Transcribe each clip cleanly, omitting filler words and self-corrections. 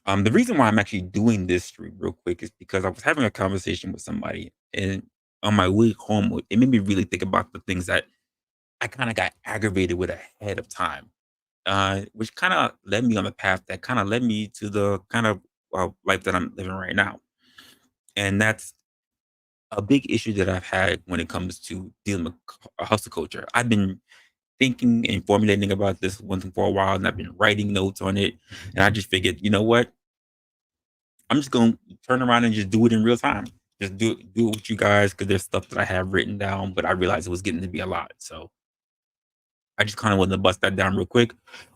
The reason why I'm actually doing this stream real quick is because I was having a conversation with somebody, and on my way home, it made me really think about the things that I kind of got aggravated with ahead of time, which kind of led me on the path that kind of led me to the kind of life that I'm living right now. And that's a big issue that I've had when it comes to dealing with hustle culture. I've been thinking and formulating about this one thing for a while, and I've been writing notes on it. And I just figured, you know what? I'm just gonna turn around and just do it in real time. Just do it with you guys because there's stuff that I have written down, but I realized it was getting to be a lot. So I just kind of wanted to bust that down real quick.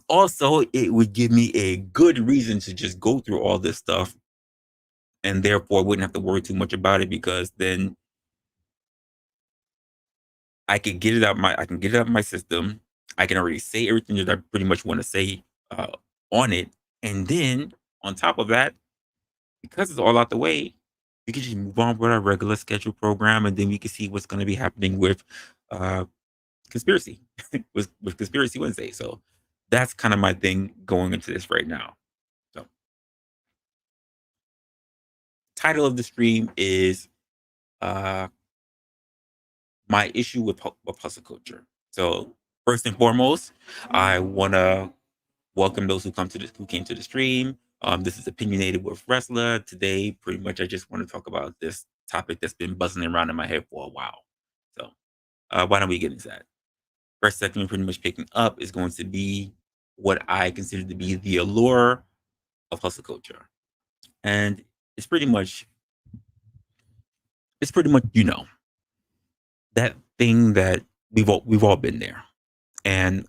Also, it would give me a good reason to just go through all this stuff and therefore wouldn't have to worry too much about it because then I can get it out of my system. I can already say everything that I pretty much want to say uh, on it. And then on top of that, because it's all out the way, we can just move on with our regular schedule program, and then we can see what's going to be happening with uh, conspiracy, with Conspiracy Wednesday. So that's kind of my thing going into this right now. So title of the stream is uh, my issue with hustle culture. So first and foremost, I want to welcome those who came to the stream. This is Opinionated with Resla. Today, pretty much, I just want to talk about this topic that's been buzzing around in my head for a while. So, why don't we get into that? First segment, pretty much picking up, is going to be what I consider to be the allure of hustle culture, and it's pretty much, you know, that thing that we've all been there. And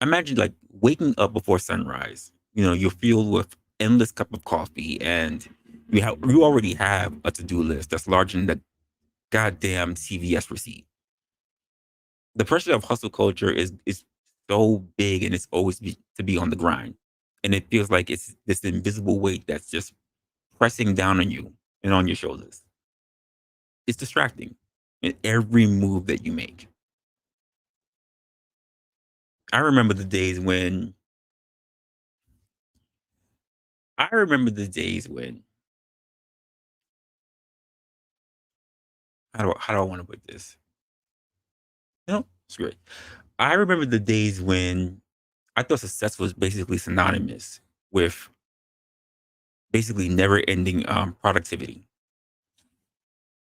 imagine like waking up before sunrise. You know, you're filled with endless cup of coffee, and you already have a to do list that's larger than the goddamn CVS receipt. The pressure of hustle culture is so big, and it's always to be on the grind, and it feels like it's this invisible weight that's just pressing down on you and on your shoulders. It's distracting in every move that you make. I remember the days when I remember the days when how do I want to put this? No, it's great. I remember the days when I thought success was basically synonymous with basically never ending productivity.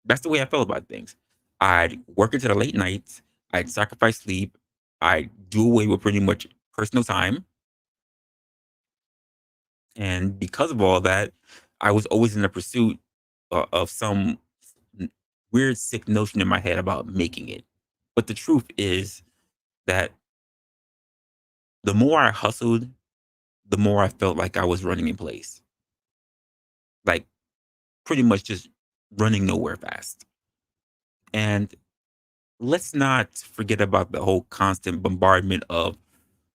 That's the way I felt about things. I'd work into the late nights, I'd sacrifice sleep, I'd do away with pretty much personal time. And because of all that, I was always in the pursuit of some n- weird, sick notion in my head about making it. But the truth is that the more I hustled, the more I felt like I was running in place. Like pretty much just running nowhere fast. And let's not forget about the whole constant bombardment of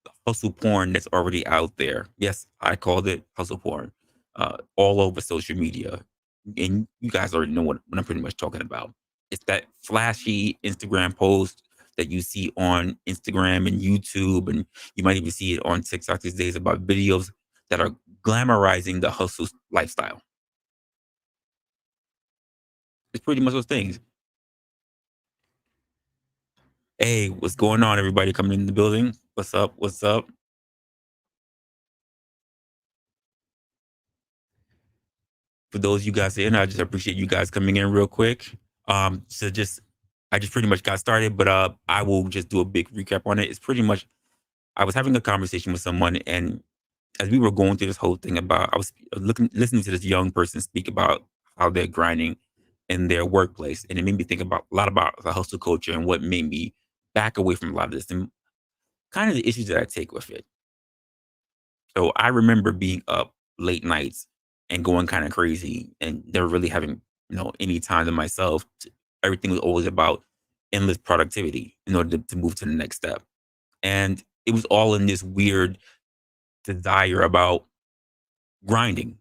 the hustle porn that's already out there. Yes, I called it hustle porn, all over social media. And you guys already know what I'm pretty much talking about. It's that flashy Instagram post that you see on Instagram and YouTube, and you might even see it on TikTok these days about videos that are glamorizing the hustle lifestyle. It's pretty much those things. Hey, what's going on, everybody coming in the building? What's up? What's up? For those of you guys in, I just appreciate you guys coming in real quick. So just I just pretty much got started, but I will just do a big recap on it. It's pretty much I was having a conversation with someone, and as we were going through this whole thing about, I was listening to this young person speak about how they're grinding in their workplace, and it made me think about a lot about the hustle culture and what made me back away from a lot of this and kind of the issues that I take with it. So I remember being up late nights and going kind of crazy and never really having, any time to myself. Everything was always about endless productivity in order to move to the next step. And it was all in this weird desire about grinding,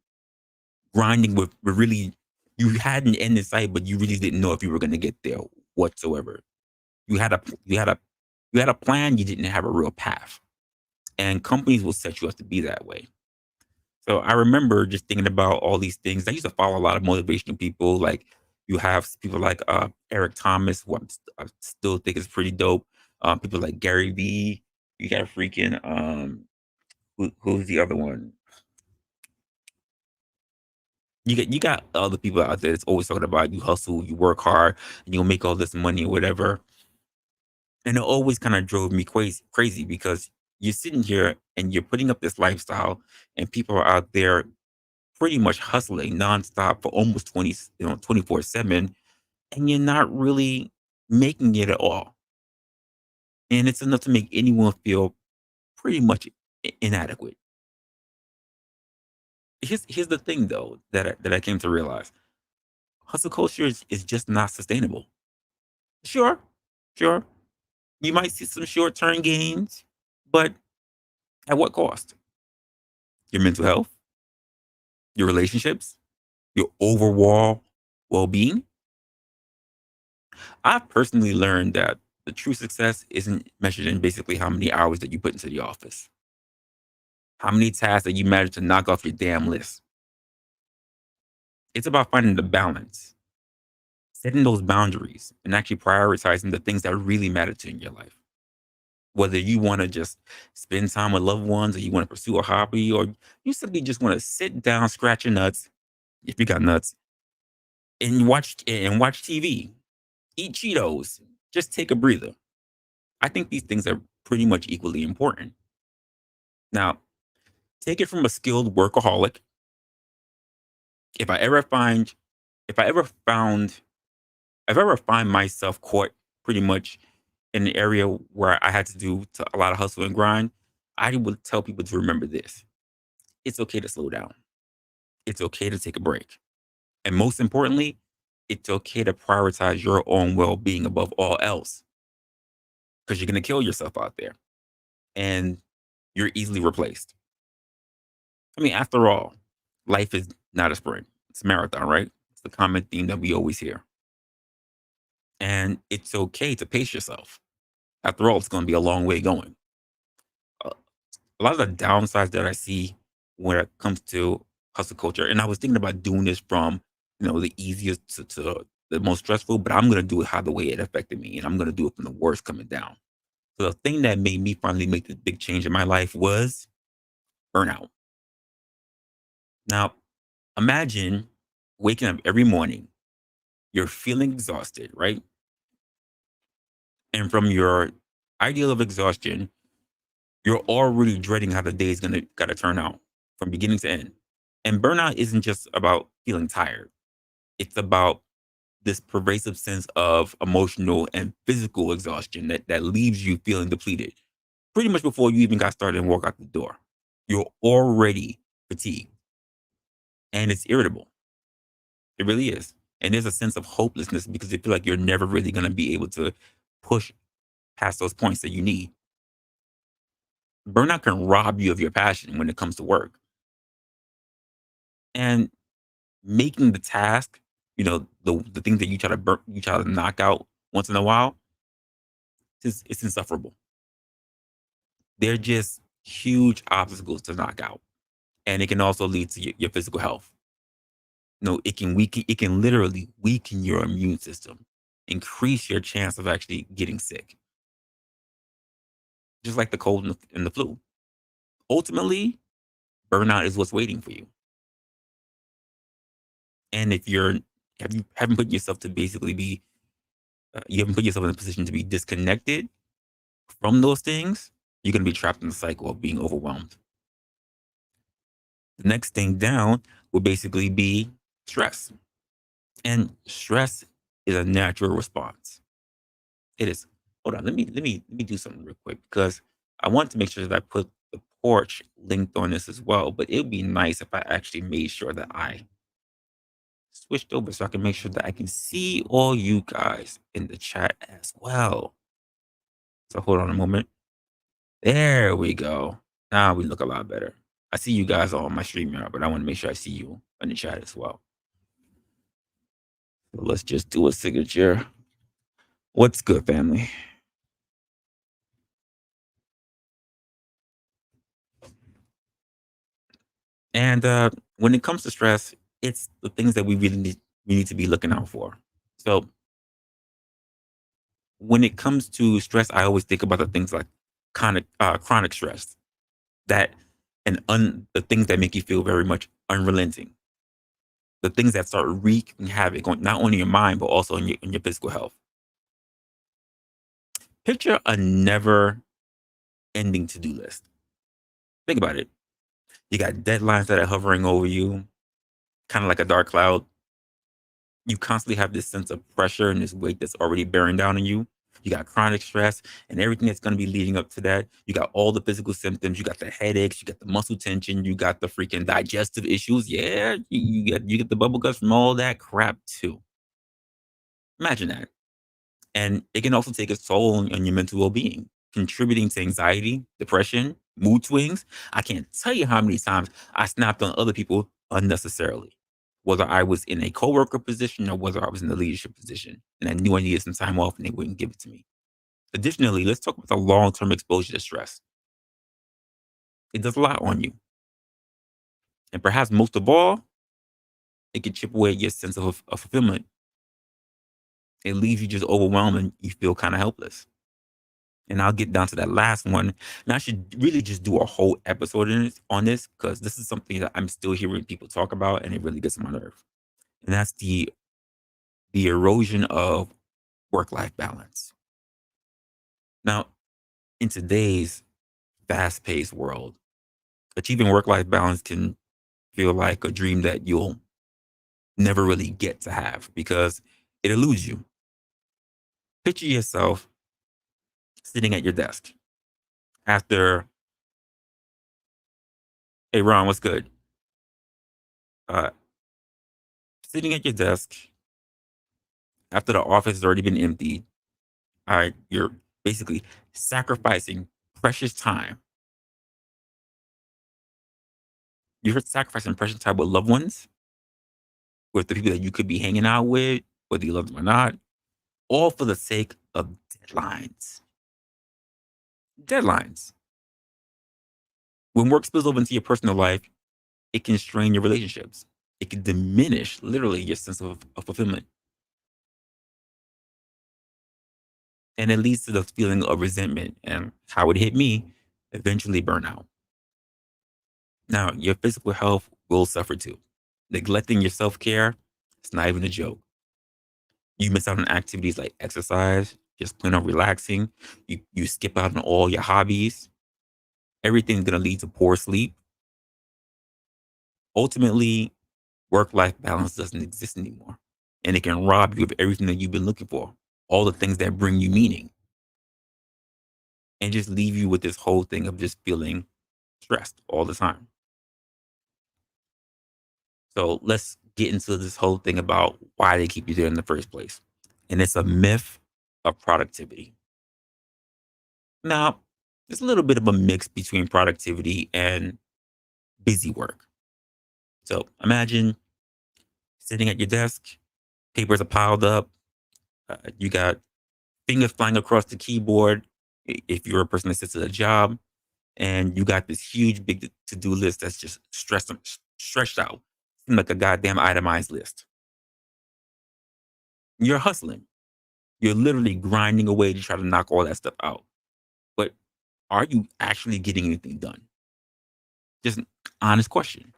grinding with really, you had an end in sight, but you really didn't know if you were going to get there whatsoever. You had a, you had a, you had a plan. You didn't have a real path. and companies will set you up to be that way. So I remember just thinking about all these things. I used to follow a lot of motivational people. Like you have people like Eric Thomas, who I still think is pretty dope. People like Gary Vee. You got freaking who's the other one? You got other people out there that's always talking about you hustle, you work hard, and you'll make all this money or whatever. And it always kind of drove me crazy because you're sitting here and you're putting up this lifestyle, and people are out there pretty much hustling nonstop for almost 24/7, and you're not really making it at all. And it's enough to make anyone feel pretty much inadequate. Here's the thing though that I came to realize. Hustle culture is just not sustainable. Sure, sure. You might see some short-term gains, but at what cost? Your mental health, your relationships, your overall well-being. I've personally learned that the true success isn't measured in basically how many hours that you put into the office, how many tasks that you manage to knock off your damn list. It's about finding the balance, setting those boundaries, and actually prioritizing the things that really matter to you in your life. Whether you want to just spend time with loved ones, or you want to pursue a hobby, or you simply just want to sit down, scratch your nuts, if you got nuts, and watch TV, eat Cheetos, just take a breather. I think these things are pretty much equally important. Now, take it from a skilled workaholic. If I ever find, if I ever found, if I ever find myself caught pretty much in an area where I had to do a lot of hustle and grind, I would tell people to remember this: it's okay to slow down. It's okay to take a break, and most importantly, it's okay to prioritize your own well-being above all else, because you're gonna kill yourself out there, and you're easily replaced. I mean, after all, life is not a sprint; it's a marathon, right? It's the common theme that we always hear. And it's okay to pace yourself. After all, it's going to be a long way going. Uh, a lot of the downsides that I see when it comes to hustle culture, and I was thinking about doing this from the easiest to the most stressful, but I'm going to do it how the way it affected me, and I'm going to do it from the worst coming down. So the thing that made me finally make this big change in my life was burnout. Now, imagine waking up every morning, you're feeling exhausted, right? And from your ideal of exhaustion, you're already dreading how the day is gonna gotta turn out from beginning to end. And burnout isn't just about feeling tired. It's about this pervasive sense of emotional and physical exhaustion that leaves you feeling depleted pretty much before you even got started and walk out the door. You're already fatigued and it's irritable. It really is. And there's a sense of hopelessness because you feel like you're never really gonna be able to push past those points that you need. Burnout can rob you of your passion when it comes to work. And making the task, the things that you try to knock out once in a while, it's insufferable. They're just huge obstacles to knock out, and it can also lead to your physical health. No, it can literally weaken your immune system, increase your chance of actually getting sick, just like the cold and the flu. Ultimately, burnout is what's waiting for you. And if you haven't put yourself to basically be, you haven't put yourself in a position to be disconnected from those things, you're going to be trapped in the cycle of being overwhelmed. The next thing down will basically be stress. And stress is a natural response. It is. Hold on, let me do something real quick because I want to make sure that I put the porch linked on this as well. But it would be nice if I actually made sure that I switched over so I can make sure that I can see all you guys in the chat as well. So hold on a moment. There we go. Now we look a lot better. I see you guys all on my stream now, but I want to make sure I see you in the chat as well. So let's just do a signature. What's good, family? And when it comes to stress, it's the things that we need to be looking out for. So when it comes to stress, I always think about the things like chronic stress, that the things that make you feel very much unrelenting, the things that start wreaking havoc on not only your mind but also in your physical health. Picture a never ending to do list. Think about it. You got deadlines that are hovering over you, kind of like a dark cloud. You constantly have this sense of pressure and this weight that's already bearing down on you. You got chronic stress and everything that's going to be leading up to that. You got all the physical symptoms. You got the headaches. You got the muscle tension. You got the freaking digestive issues. Yeah, you get the bubble guts from all that crap too. Imagine that. And it can also take its toll on your mental well being, contributing to anxiety, depression, mood swings. I can't tell you how many times I snapped on other people unnecessarily, whether I was in a coworker position or whether I was in a leadership position. And I knew I needed some time off and they wouldn't give it to me. Additionally, let's talk about the long term exposure to stress. It does a lot on you. And perhaps most of all, it can chip away at your sense of fulfillment. It leaves you just overwhelmed and you feel kind of helpless. And I'll get down to that last one. And I should really just do a whole episode on this because this is something that I'm still hearing people talk about, and it really gets on my nerve. And that's the erosion of work life balance. Now, in today's fast paced world, achieving work life balance can feel like a dream that you'll never really get to have because it eludes you. Picture yourself sitting at your desk after, hey Ron, what's good? Uh, Sitting at your desk after the office has already been emptied. All right, you're basically sacrificing precious time. You're sacrificing precious time with loved ones, with the people that you could be hanging out with, whether you love them or not, all for the sake of deadlines. Deadlines. When work spills over into your personal life, it can strain your relationships. It can diminish literally your sense of fulfillment. And it leads to the feeling of resentment and how it hit me, eventually burnout. Now, your physical health will suffer too. Neglecting your self care, it's not even a joke. You miss out on activities like exercise, just plain on relaxing. You skip out on all your hobbies. Everything's gonna lead to poor sleep. Ultimately, work life balance doesn't exist anymore. And it can rob you of everything that you've been looking for, all the things that bring you meaning, and just leave you with this whole thing of just feeling stressed all the time. So let's get into this whole thing about why they keep you there in the first place. And it's a myth of productivity. Now, there's a little bit of a mix between productivity and busy work. So imagine sitting at your desk, papers are piled up, you got fingers flying across the keyboard if you're a person that sits at a job, and you got this huge big to-do list that's just stretched out, like a goddamn itemized list. You're hustling. You're literally grinding away to try to knock all that stuff out. But are you actually getting anything done? Just an honest question.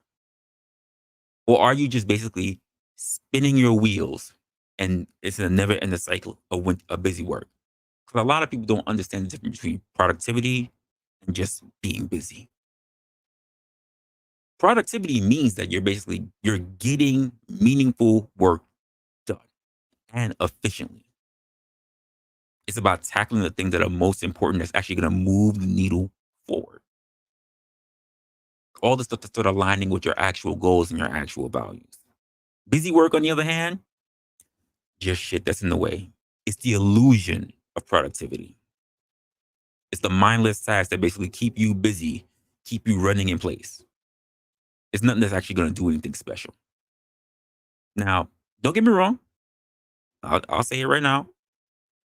Or are you just basically spinning your wheels and it's a never ending cycle of busy work? Because a lot of people don't understand the difference between productivity and just being busy. Productivity means that you're getting meaningful work done and efficiently. It's about tackling the things that are most important that's actually going to move the needle forward. All the stuff that's sort of aligning with your actual goals and your actual values. Busy work, on the other hand, just shit that's in the way. It's the illusion of productivity. It's the mindless tasks that basically keep you busy, keep you running in place. It's nothing that's actually going to do anything special. Now, don't get me wrong. I'll say it right now.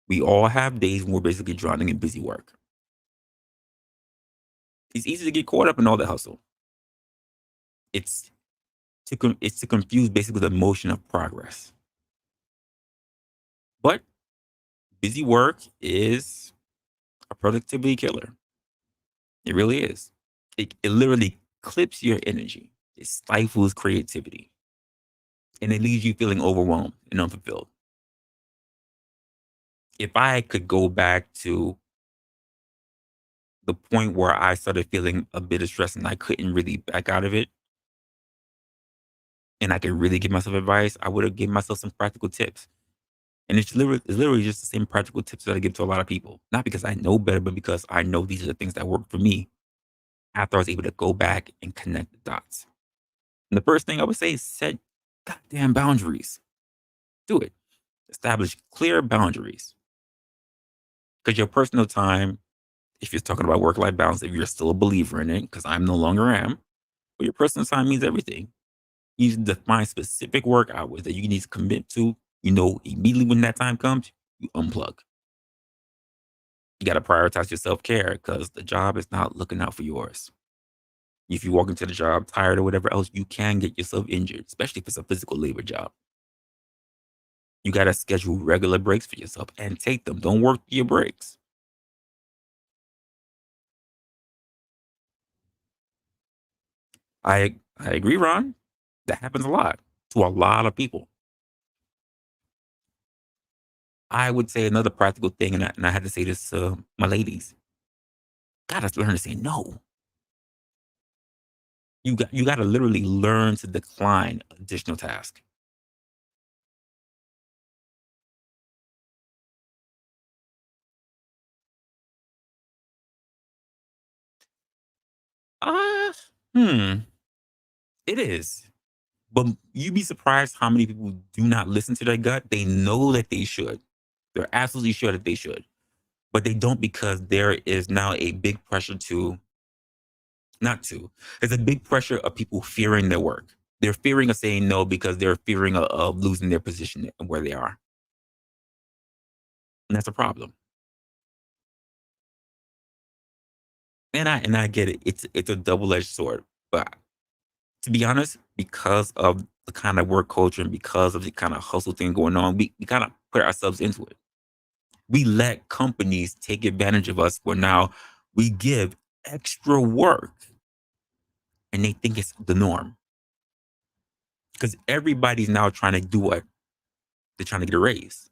We all have days when we're basically drowning in busy work. It's easy to get caught up in all the hustle. It's it's to confuse basically the motion of progress. But busy work is a productivity killer. It really is. It literally clips your energy. It stifles creativity, and it leaves you feeling overwhelmed and unfulfilled. If I could go back to the point where I started feeling a bit of stress and I couldn't really back out of it, and I could really give myself advice, I would have given myself some practical tips. And it's literally just the same practical tips that I give to a lot of people. Not because I know better, but because I know these are the things that work for me after I was able to go back and connect the dots. And the first thing I would say is set goddamn boundaries. Do it. Establish clear boundaries. Because your personal time, if you're talking about work life balance, if you're still a believer in it, because I'm no longer am, but your personal time means everything. You need to define specific work hours that you need to commit to. You know, immediately when that time comes, you unplug. You got to prioritize your self care because the job is not looking out for yours. If you walk into the job tired or whatever else, you can get yourself injured, especially if it's a physical labor job. You got to schedule regular breaks for yourself and take them. Don't work your breaks. I agree, Ron. That happens a lot to a lot of people. I would say another practical thing, and I had to say this to my ladies. Gotta learn to say no. You got to literally learn to decline additional tasks. Ah, hmm, it is. But you'd be surprised how many people do not listen to their gut. They know that they should. They're absolutely sure that they should, but they don't because there is now a big pressure to not to. There's a big pressure of people fearing their work. They're fearing of saying no because they're fearing of losing their position where they are, and that's a problem. And I get it. It's a double edged sword, but to be honest, because of the kind of work culture and because of the kind of hustle thing going on, we kind of put ourselves into it. We let companies take advantage of us where now we give extra work and they think it's the norm because everybody's now trying to do what they're trying to get a raise.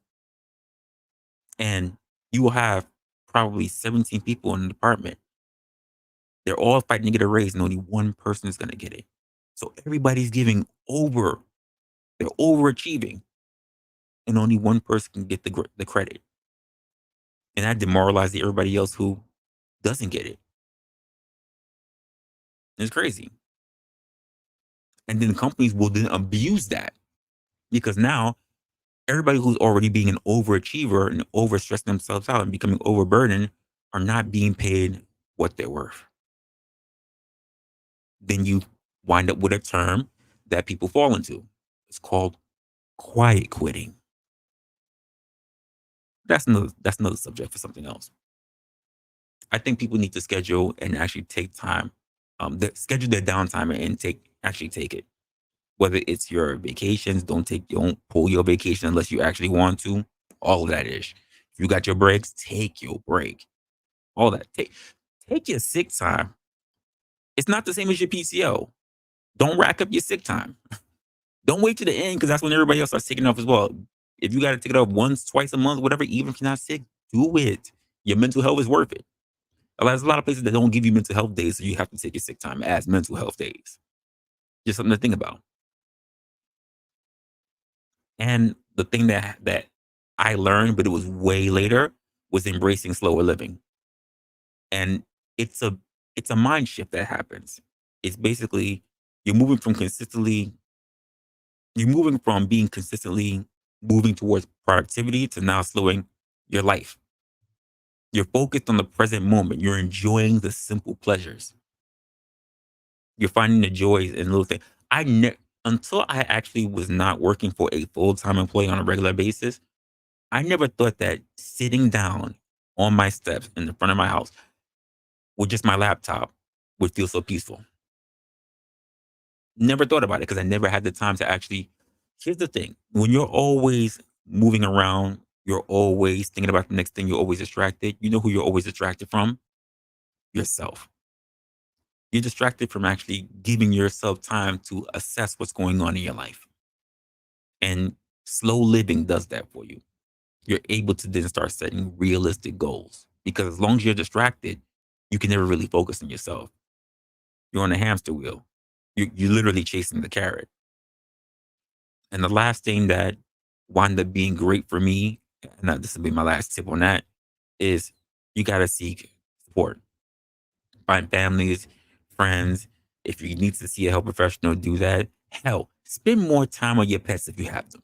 And you will have probably 17 people in the department. They're all fighting to get a raise and only one person is going to get it. So everybody's giving over, they're overachieving and only one person can get the credit. And that demoralizes everybody else who doesn't get it. It's crazy. And then companies will then abuse that because now everybody who's already being an overachiever and overstressing themselves out and becoming overburdened are not being paid what they're worth. Then you wind up with a term that people fall into. It's called quiet quitting. That's another subject for something else. I think people need to schedule and actually take time, schedule their downtime and take it. Whether it's your vacations, don't pull your vacation unless you actually want to. All of that is. If you got your breaks, take your break. All that. Take your sick time. It's not the same as your PCO. Don't rack up your sick time. Don't wait to the end because that's when everybody else starts taking off as well. If you got to take it off once, twice a month, whatever, even if you're not sick, do it. Your mental health is worth it. There's a lot of places that don't give you mental health days, so you have to take your sick time as mental health days. Just something to think about. And the thing that I learned, but it was way later, was embracing slower living. And it's a it's a mind shift that happens. It's basically you're moving from consistently you're moving from being consistently moving towards productivity to now slowing your life. You're focused on the present moment. You're enjoying the simple pleasures. You're finding the joys in little things. Until I actually was not working for a full-time employee on a regular basis, I never thought that sitting down on my steps in the front of my house with just my laptop would feel so peaceful. Never thought about it because I never had the time to actually. Here's the thing: when you're always moving around, you're always thinking about the next thing. You're always distracted. You know who you're always distracted from? Yourself. You're distracted from actually giving yourself time to assess what's going on in your life. And slow living does that for you. You're able to then start setting realistic goals because as long as you're distracted, you can never really focus on yourself. You're on a hamster wheel. You're literally chasing the carrot. And the last thing that wound up being great for me, and this will be my last tip on that, is you got to seek support. Find families, friends. If you need to see a health professional, do that. Hell, spend more time on your pets if you have them.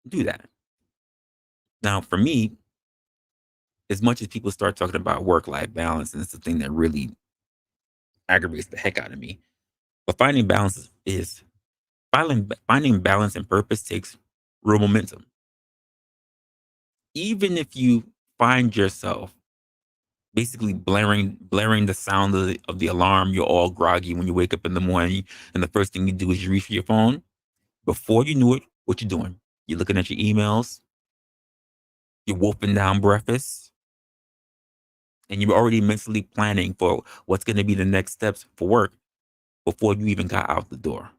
Do that. Now, for me, as much as people start talking about work life balance, and it's the thing that really aggravates the heck out of me, but finding balance is finding balance and purpose takes real momentum. Even if you find yourself basically blaring the sound of the alarm, you're all groggy when you wake up in the morning, and the first thing you do is you reach for your phone. Before you knew it, what you doing? You're looking at your emails, you're wolfing down breakfast, and you're already mentally planning for what's going to be the next steps for work before you even got out the door.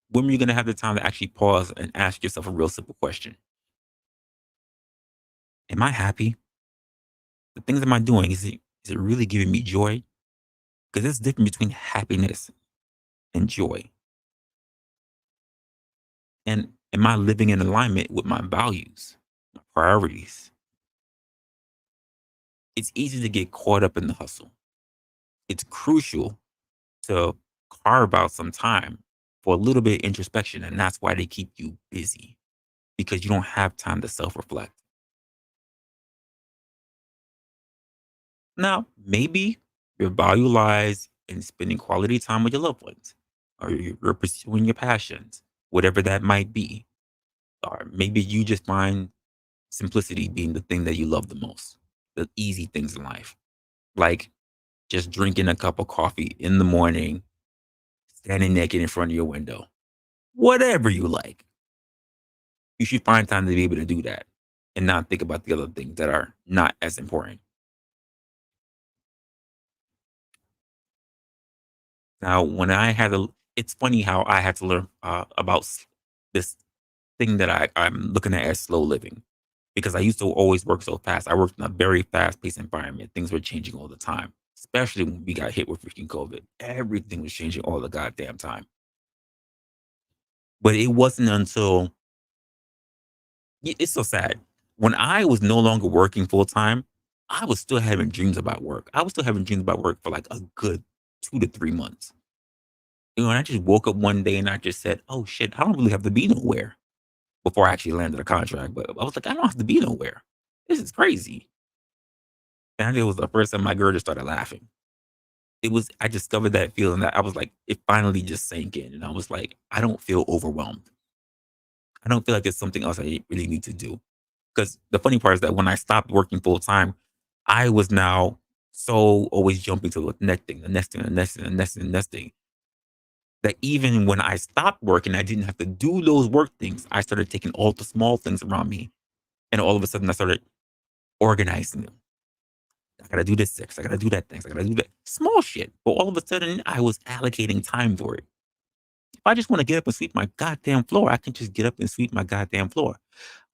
When are you going to have the time to actually pause and ask yourself a real simple question? Am I happy? The things am I doing, is it really giving me joy? Because there's a difference between happiness and joy. And am I living in alignment with my values, my priorities? It's easy to get caught up in the hustle. It's crucial to carve out some time for a little bit of introspection. And that's why they keep you busy because you don't have time to self reflect. Now, maybe your value lies in spending quality time with your loved ones, or you're pursuing your passions, whatever that might be. Or maybe you just find simplicity being the thing that you love the most, the easy things in life, like just drinking a cup of coffee in the morning, standing naked in front of your window, whatever you like. You should find time to be able to do that and not think about the other things that are not as important. Now, it's funny how I had to learn about this thing that I'm looking at as slow living because I used to always work so fast. I worked in a very fast paced environment. Things were changing all the time, especially when we got hit with freaking COVID. Everything was changing all the goddamn time. But it wasn't until it's so sad. When I was no longer working full time, I was still having dreams about work. I was still having dreams about work for like a good 2 to 3 months. And I just woke up one day and I just said, "Oh shit, I don't really have to be nowhere." Before I actually landed a contract, but I was like, "I don't have to be nowhere. This is crazy." And I think it was the first time my girl just started laughing. I discovered that feeling that I was like, it finally just sank in. And I was like, I don't feel overwhelmed. I don't feel like there's something else I really need to do. Because the funny part is that when I stopped working full time, I was now so always jumping to the next thing, the next thing, the next thing, the next thing, the next thing. That even when I stopped working, I didn't have to do those work things. I started taking all the small things around me. And all of a sudden I started organizing them. I gotta do this next. I gotta do that next. I gotta do that. Small shit. But all of a sudden I was allocating time for it. If I just want to get up and sweep my goddamn floor, I can just get up and sweep my goddamn floor.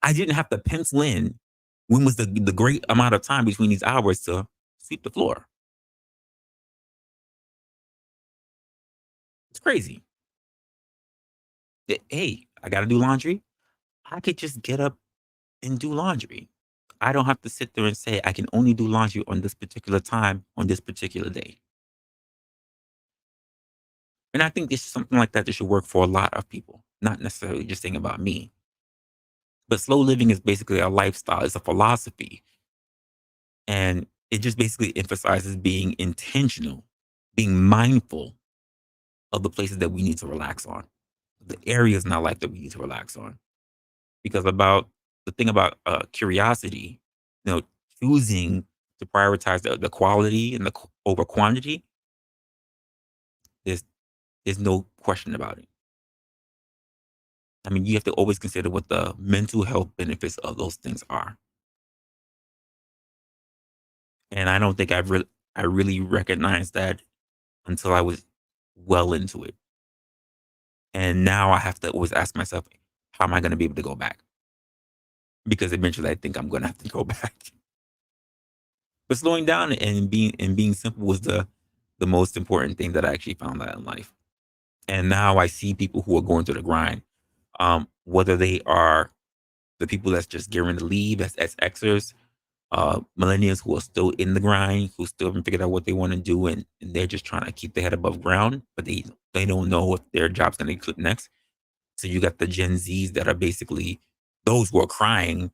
I didn't have to pencil in when was the great amount of time between these hours to sweep the floor. It's crazy. Hey, I got to do laundry. I could just get up and do laundry. I don't have to sit there and say I can only do laundry on this particular time on this particular day. And I think this is something like that that should work for a lot of people, not necessarily just saying about me. But slow living is basically a lifestyle, it's a philosophy. And it just basically emphasizes being intentional, being mindful of the places that we need to relax on, the areas in our life that we need to relax on. Because about the thing about curiosity, you know, choosing to prioritize the quality and over quantity, There's there's no question about it. I mean, you have to always consider what the mental health benefits of those things are. And I don't think I really recognized that until I was well into it. And now I have to always ask myself, how am I going to be able to go back? Because eventually I think I'm going to have to go back. But slowing down and being simple was the most important thing that I actually found out in life. And now I see people who are going through the grind, whether they are the people that's just getting to leave as Xers, millennials who are still in the grind, who still haven't figured out what they want to do, and they're just trying to keep their head above ground, but they don't know if their job's going to click next. So you got the Gen Zs that are basically those who are crying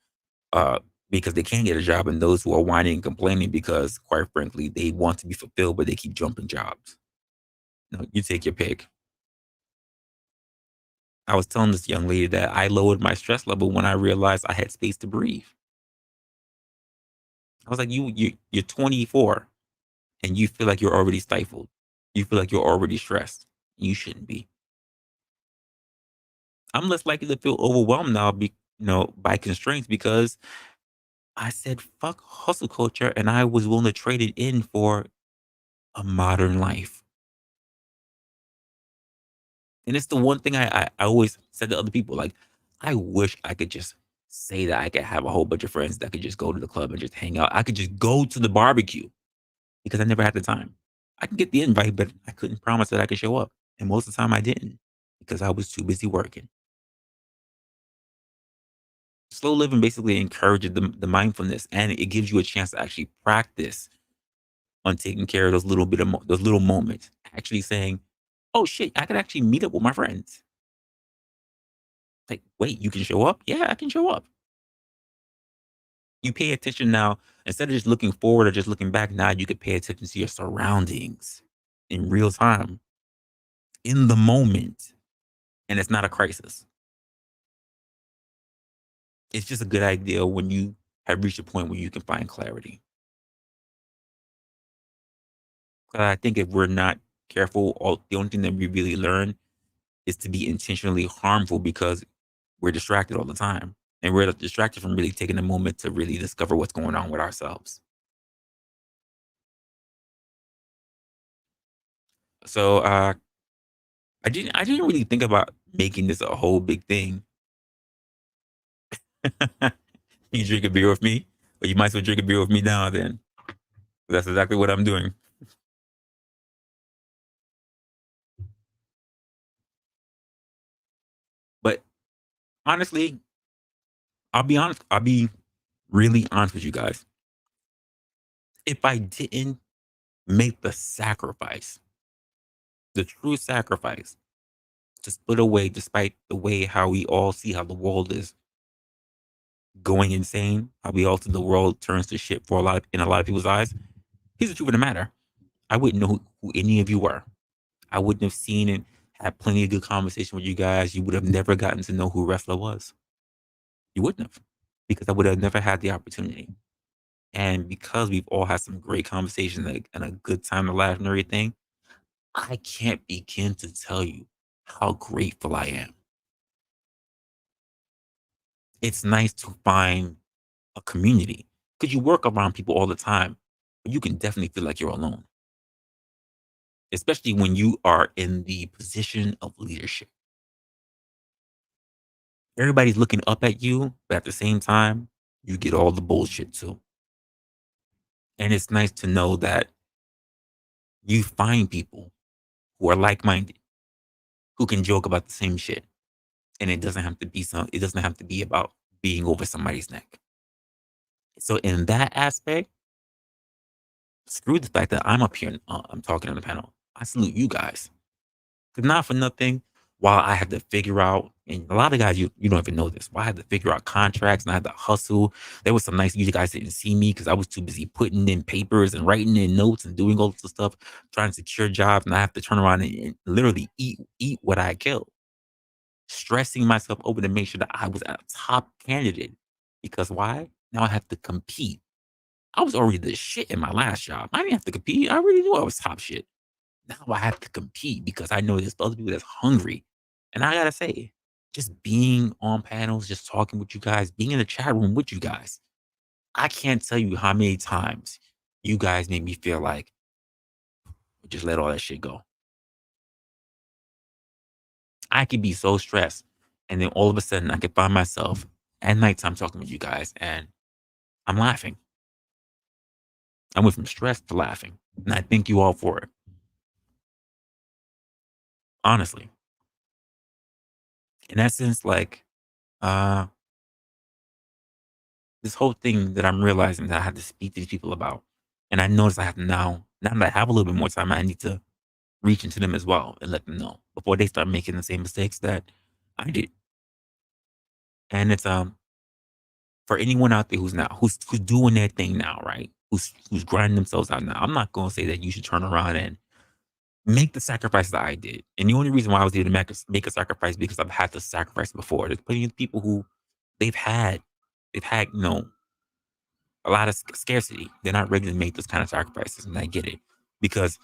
uh, because they can't get a job, and those who are whining and complaining because, quite frankly, they want to be fulfilled, but they keep jumping jobs. You take your pick. I was telling this young lady that I lowered my stress level when I realized I had space to breathe. I was like, you're 24 and you feel like you're already stifled. You feel like you're already stressed. You shouldn't be. I'm less likely to feel overwhelmed now, by constraints because I said fuck hustle culture and I was willing to trade it in for a modern life. And it's the one thing I always said to other people, like, I wish I could just say that I could have a whole bunch of friends that could just go to the club and just hang out. I could just go to the barbecue because I never had the time. I can get the invite, but I couldn't promise that I could show up. And most of the time I didn't because I was too busy working. Slow living basically encourages the mindfulness and it gives you a chance to actually practice on taking care of those little moments. Actually saying, oh shit, I could actually meet up with my friends. Like, wait, you can show up? Yeah, I can show up. You pay attention now instead of just looking forward or just looking back. Now you can pay attention to your surroundings in real time, in the moment, and it's not a crisis. It's just a good idea when you have reached a point where you can find clarity. I think if we're not careful, the only thing that we really learn is to be intentionally harmful because we're distracted all the time. And we're distracted from really taking a moment to really discover what's going on with ourselves. So I didn't really think about making this a whole big thing. You drink a beer with me, but you might as well drink a beer with me now then. That's exactly what I'm doing. But honestly, I'll be honest. I'll be really honest with you guys. If I didn't make the sacrifice, the true sacrifice, to split away, despite the way how we all see how the world is going insane, how we all see the world turns to shit for in a lot of people's eyes. Here's the truth of the matter: I wouldn't know who any of you were. I wouldn't have seen and had plenty of good conversation with you guys. You would have never gotten to know who Resla was. You wouldn't have, because I would have never had the opportunity. And because we've all had some great conversations and a good time to laugh and everything, I can't begin to tell you how grateful I am. It's nice to find a community because you work around people all the time, but you can definitely feel like you're alone, especially when you are in the position of leadership. Everybody's looking up at you, but at the same time, you get all the bullshit too. And it's nice to know that you find people who are like minded, who can joke about the same shit. And it doesn't have to be about being over somebody's neck. So in that aspect, screw the fact that I'm up here and I'm talking on the panel. I salute you guys. Cause not for nothing, while I had to figure out, and a lot of guys, you don't even know this, while I had to figure out contracts and I had to hustle. There was some nights you guys didn't see me because I was too busy putting in papers and writing in notes and doing all this stuff, trying to secure jobs. And I have to turn around and literally eat what I kill, stressing myself over to make sure that I was a top candidate. Because why? Now I have to compete. I was already the shit in my last job. I didn't have to compete. I already knew I was top shit. Now I have to compete because I know there's other people that's hungry. And I gotta say, just being on panels, just talking with you guys, being in the chat room with you guys, I can't tell you how many times you guys make me feel like just let all that shit go. I could be so stressed. And then all of a sudden I could find myself at nighttime talking with you guys and I'm laughing. I went from stress to laughing. And I thank you all for it. Honestly. In essence, like, uh, this whole thing that I'm realizing that I have to speak to these people about. And I notice I have to now that I have a little bit more time, I need to reach into them as well and let them know before they start making the same mistakes that I did. And it's for anyone out there who's doing their thing now, right? Who's grinding themselves out now. I'm not gonna say that you should turn around and make the sacrifice that I did. And the only reason why I was able to make a sacrifice because I've had to sacrifice before. There's plenty of people who they've had a lot of scarcity. They're not ready to make those kind of sacrifices, and I get it because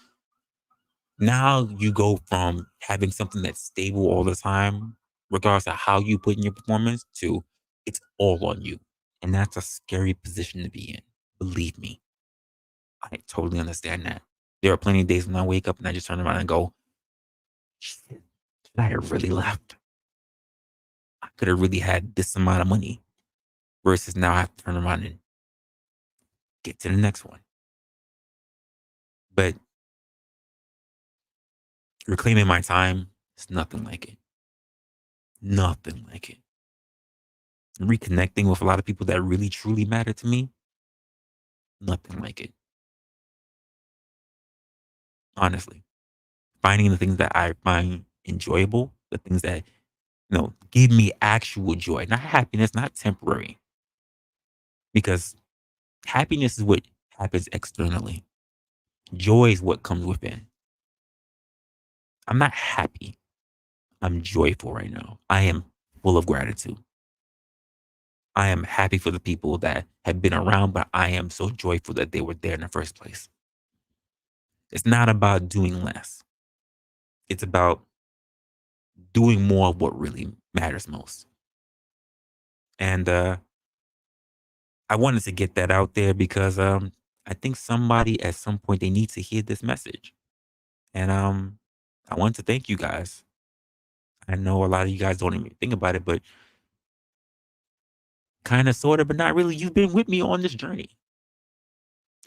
now you go from having something that's stable all the time, regardless of how you put in your performance, to it's all on you, and that's a scary position to be in. Believe me, I totally understand that. There are plenty of days when I wake up and I just turn around and go, "Shit, I have really left. I could have really had this amount of money." Versus now I have to turn around and get to the next one. But reclaiming my time is nothing like it. Nothing like it. Reconnecting with a lot of people that really truly matter to me, nothing like it. Honestly. Finding the things that I find enjoyable, the things that, give me actual joy, not happiness, not temporary. Because happiness is what happens externally. Joy is what comes within. I'm not happy. I'm joyful right now. I am full of gratitude. I am happy for the people that have been around, but I am so joyful that they were there in the first place. It's not about doing less. It's about doing more of what really matters most. And I wanted to get that out there because I think somebody at some point they need to hear this message. And I want to thank you guys. I know a lot of you guys don't even think about it, but kind of, sort of, but not really. You've been with me on this journey,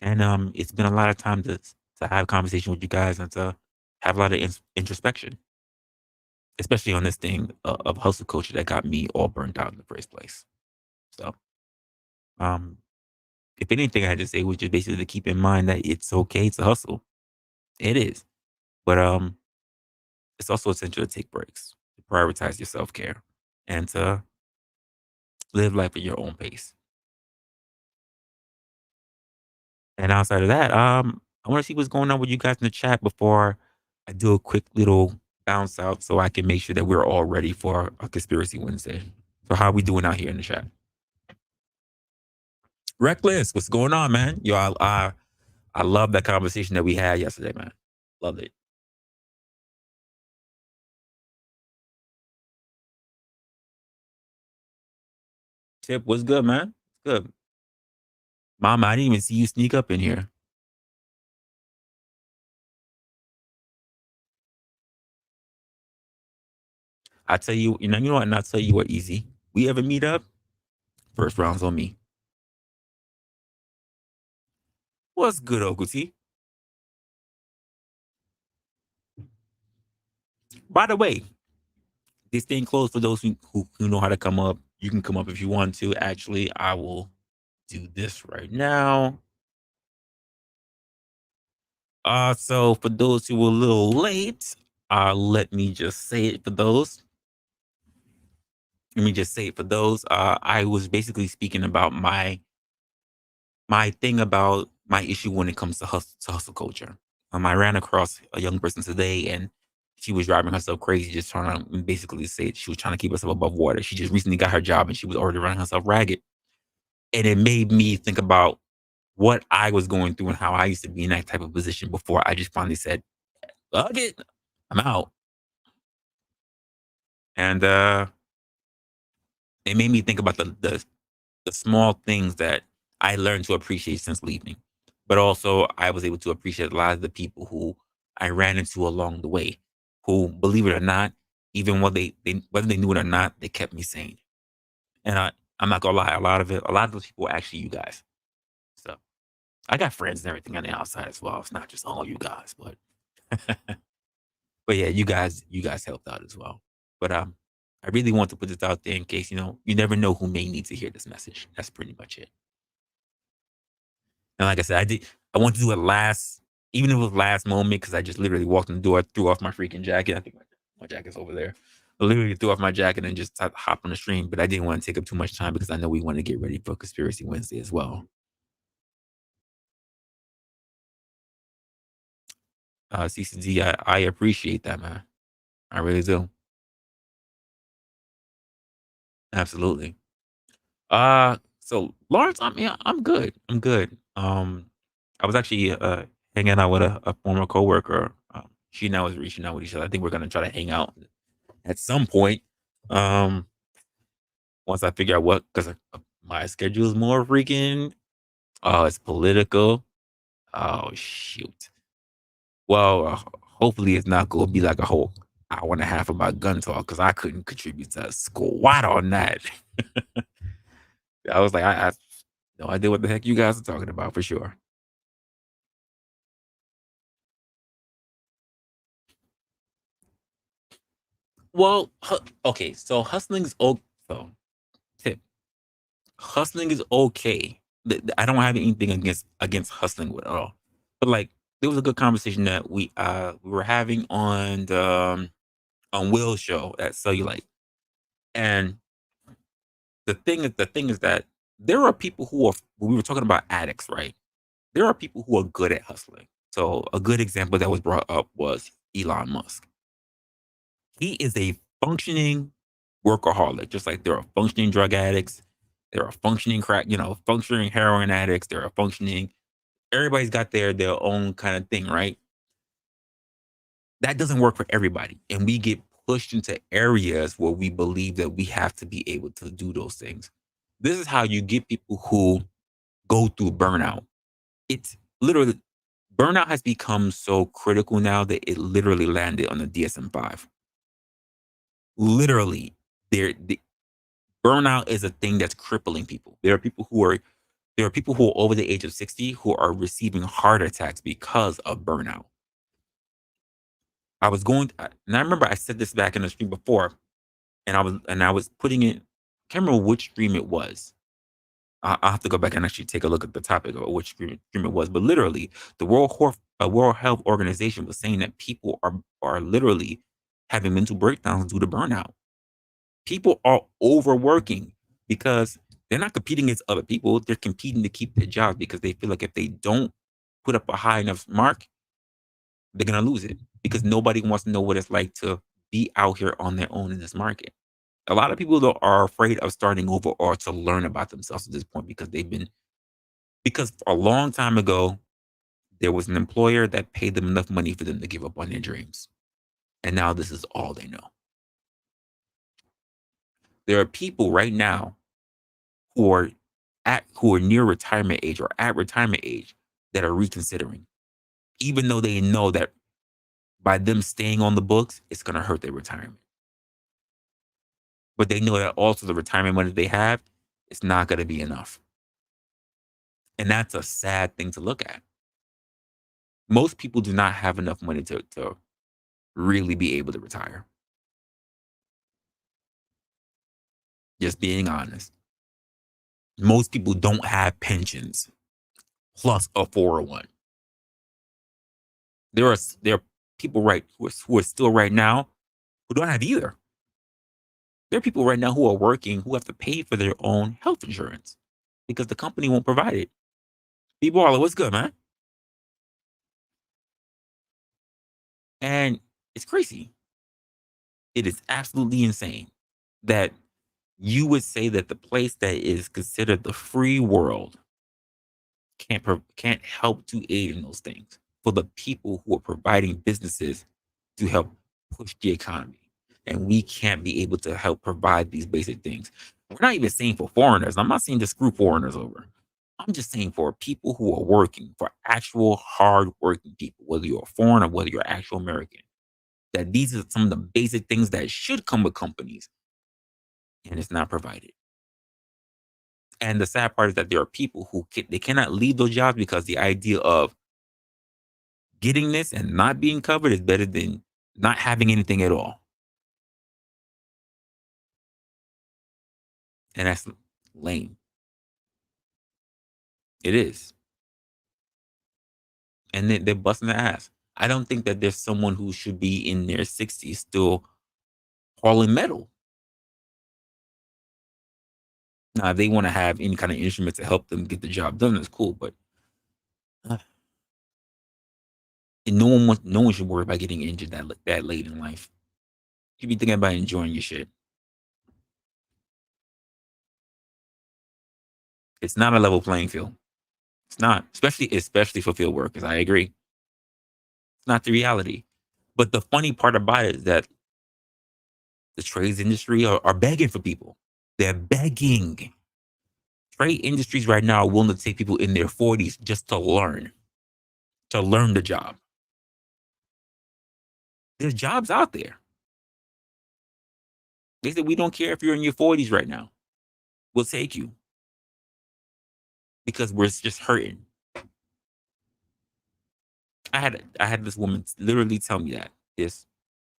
and it's been a lot of time to have conversation with you guys and to have a lot of introspection, especially on this thing of hustle culture that got me all burnt out in the first place. So, um, if anything, I had to say was just basically to keep in mind that it's okay to hustle. It is, but it's also essential to take breaks, to prioritize your self care, and to live life at your own pace. And outside of that, I want to see what's going on with you guys in the chat before I do a quick little bounce out, so I can make sure that we're all ready for a conspiracy Wednesday. So, how we doing out here in the chat? Reckless, what's going on, man? Yo, I love that conversation that we had yesterday, man. Loved it. Tip, what's good, man? Good. Mama, I didn't even see you sneak up in here. I tell you, you know what, and I'll tell you what, easy. We ever meet up, first round's on me. What's good, Oguti? By the way, this thing closed for those who know how to come up. You can come up if you want to. Actually, I will do this right now. So for those who were a little late, let me just say it for those. Let me just say it for those. I was basically speaking about my thing about my issue when it comes to hustle culture. I ran across a young person today, and she was driving herself crazy, just trying to basically say she was trying to keep herself above water. She just recently got her job, and she was already running herself ragged, and it made me think about what I was going through and how I used to be in that type of position before I just finally said, Fuck it. I'm out. And it made me think about the small things that I learned to appreciate since leaving. But also I was able to appreciate a lot of the people who I ran into along the way, who, believe it or not, even when they whether they knew it or not, they kept me sane. And I'm not gonna lie, a lot of those people are actually you guys. So I got friends and everything on the outside as well. It's not just all you guys, but but yeah, you guys helped out as well. But I really want to put this out there in case, you never know who may need to hear this message. That's pretty much it. And like I said, I want to do it last, even if it was last moment, because I just literally walked in the door, threw off my freaking jacket. I think my jacket's over there. I literally threw off my jacket and just hop on the stream, but I didn't want to take up too much time because I know we want to get ready for Conspiracy Wednesday as well. CCD, I appreciate that, man. I really do. Absolutely. So Lawrence, I'm good. I'm good. I was actually hanging out with a former coworker. She and I was reaching out with each other. I think we're gonna try to hang out at some point. Um, once I figure out what, because my schedule is more freaking. Oh, it's political. Oh shoot. Well, hopefully it's not gonna be like a whole hour and a half about gun talk because I couldn't contribute to a squat on that. I was like, I no idea what the heck you guys are talking about for sure. Well, okay, so hustling is okay. So, tip: hustling is okay. I don't have anything against hustling at all. But like, there was a good conversation that we were having on Will's show at Cellulite, and the thing is that there are people who are. We were talking about addicts, right? There are people who are good at hustling. So a good example that was brought up was Elon Musk. He is a functioning workaholic, just like there are functioning drug addicts, there are functioning functioning heroin addicts, there are functioning. Everybody's got their own kind of thing, right? That doesn't work for everybody, and we get pushed into areas where we believe that we have to be able to do those things. This is how you get people who go through burnout. It's literally burnout has become so critical now that it literally landed on the DSM-5. Literally, the burnout is a thing that's crippling people. There are people who are over the age of 60 who are receiving heart attacks because of burnout. And I remember I said this back in the stream before, and I was putting it. I can't remember which stream it was. I'll have to go back and actually take a look at the topic of which stream it was. But literally, the World Health Organization was saying that people are literally having mental breakdowns due to burnout. People are overworking because they're not competing against other people. They're competing to keep their jobs because they feel like if they don't put up a high enough mark, they're gonna lose it because nobody wants to know what it's like to be out here on their own in this market. A lot of people though are afraid of starting over or to learn about themselves at this point because a long time ago there was an employer that paid them enough money for them to give up on their dreams. And now this is all they know. There are people right now who are who are near retirement age or at retirement age that are reconsidering, even though they know that by them staying on the books, it's going to hurt their retirement. But they know that also the retirement money they have, it's not going to be enough. And that's a sad thing to look at. Most people do not have enough money to really be able to retire. Just being honest. Most people don't have pensions plus a 401. There are people who are still right now who don't have either. There are people right now who are working who have to pay for their own health insurance because the company won't provide it. People are like, what's good, man? And it's crazy. It is absolutely insane that you would say that the place that is considered the free world can't help to aid in those things. for the people who are providing businesses to help push the economy. And we can't be able to help provide these basic things. We're not even saying for foreigners. I'm not saying to screw foreigners over. I'm just saying for people who are working, for actual hard working people, whether you're a foreigner, whether you're actual American, that these are some of the basic things that should come with companies, and it's not provided. And the sad part is that there are people who they cannot leave those jobs because the idea of getting this and not being covered is better than not having anything at all. And that's lame. It is. And they're busting their ass. I don't think that there's someone who should be in their 60s still hauling metal. Now, if they want to have any kind of instrument to help them get the job done, that's cool. But uh, no one should worry about getting injured that late in life. You should be thinking about enjoying your shit. It's not a level playing field. It's not, especially for field workers. I agree. It's not the reality. But the funny part about it is that the trades industry are begging for people. They're begging. Trade industries right now are willing to take people in their 40s just to learn the job. There's jobs out there. They said, we don't care if you're in your 40s right now. We'll take you because we're just hurting. I had this woman literally tell me that this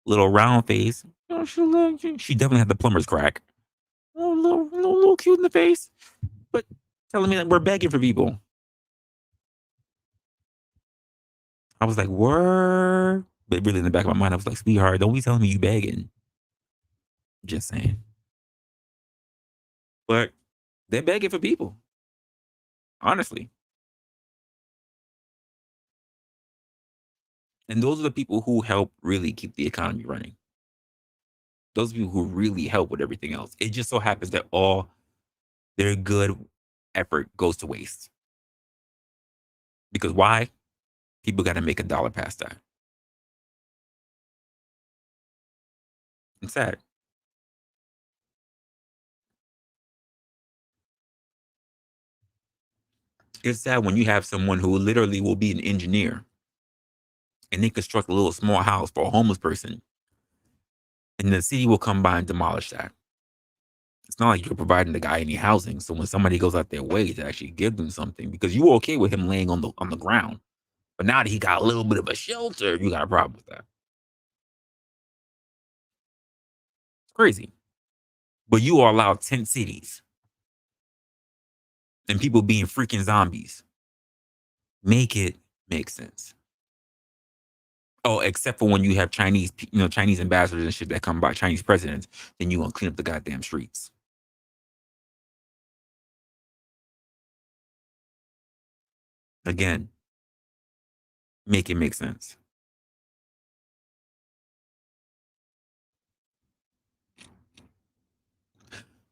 little round face. Oh, she definitely had the plumber's crack. Oh, little cute in the face, but telling me that we're begging for people. I was like, word. But really in the back of my mind, I was like, sweetheart, don't be telling me you begging. Just saying. But they're begging for people. Honestly. And those are the people who help really keep the economy running. Those people who really help with everything else. It just so happens that all their good effort goes to waste. Because why? People got to make a dollar past that. It's sad. It's sad when you have someone who literally will be an engineer and they construct a little small house for a homeless person, and the city will come by and demolish that. It's not like you're providing the guy any housing. So when somebody goes out their way to actually give them something, because you were okay with him laying on the ground, but now that he got a little bit of a shelter, you got a problem with that. It's crazy. But you are allowed tent cities and people being freaking zombies. Make it make sense. Oh, except for when you have Chinese ambassadors and shit that come by, Chinese presidents, then you gonna clean up the goddamn streets. Again, make it make sense.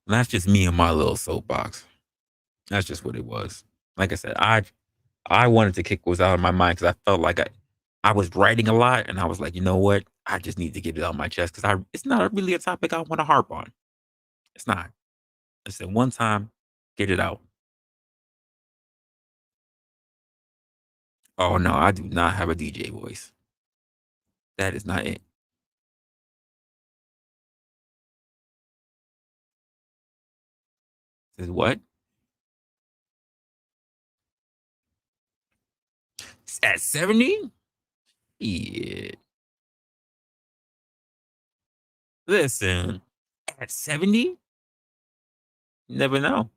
And that's just me and my little soapbox. That's just what it was. Like I said, I wanted to kick what was out of my mind because I felt like I was writing a lot, and I was like, you know what? I just need to get it out of my chest because it's not really a topic I want to harp on. It's not. I said one time, get it out. Oh no, I do not have a DJ voice. That is not it. Says what? At 70? Yeah. Listen, at 70, you never know.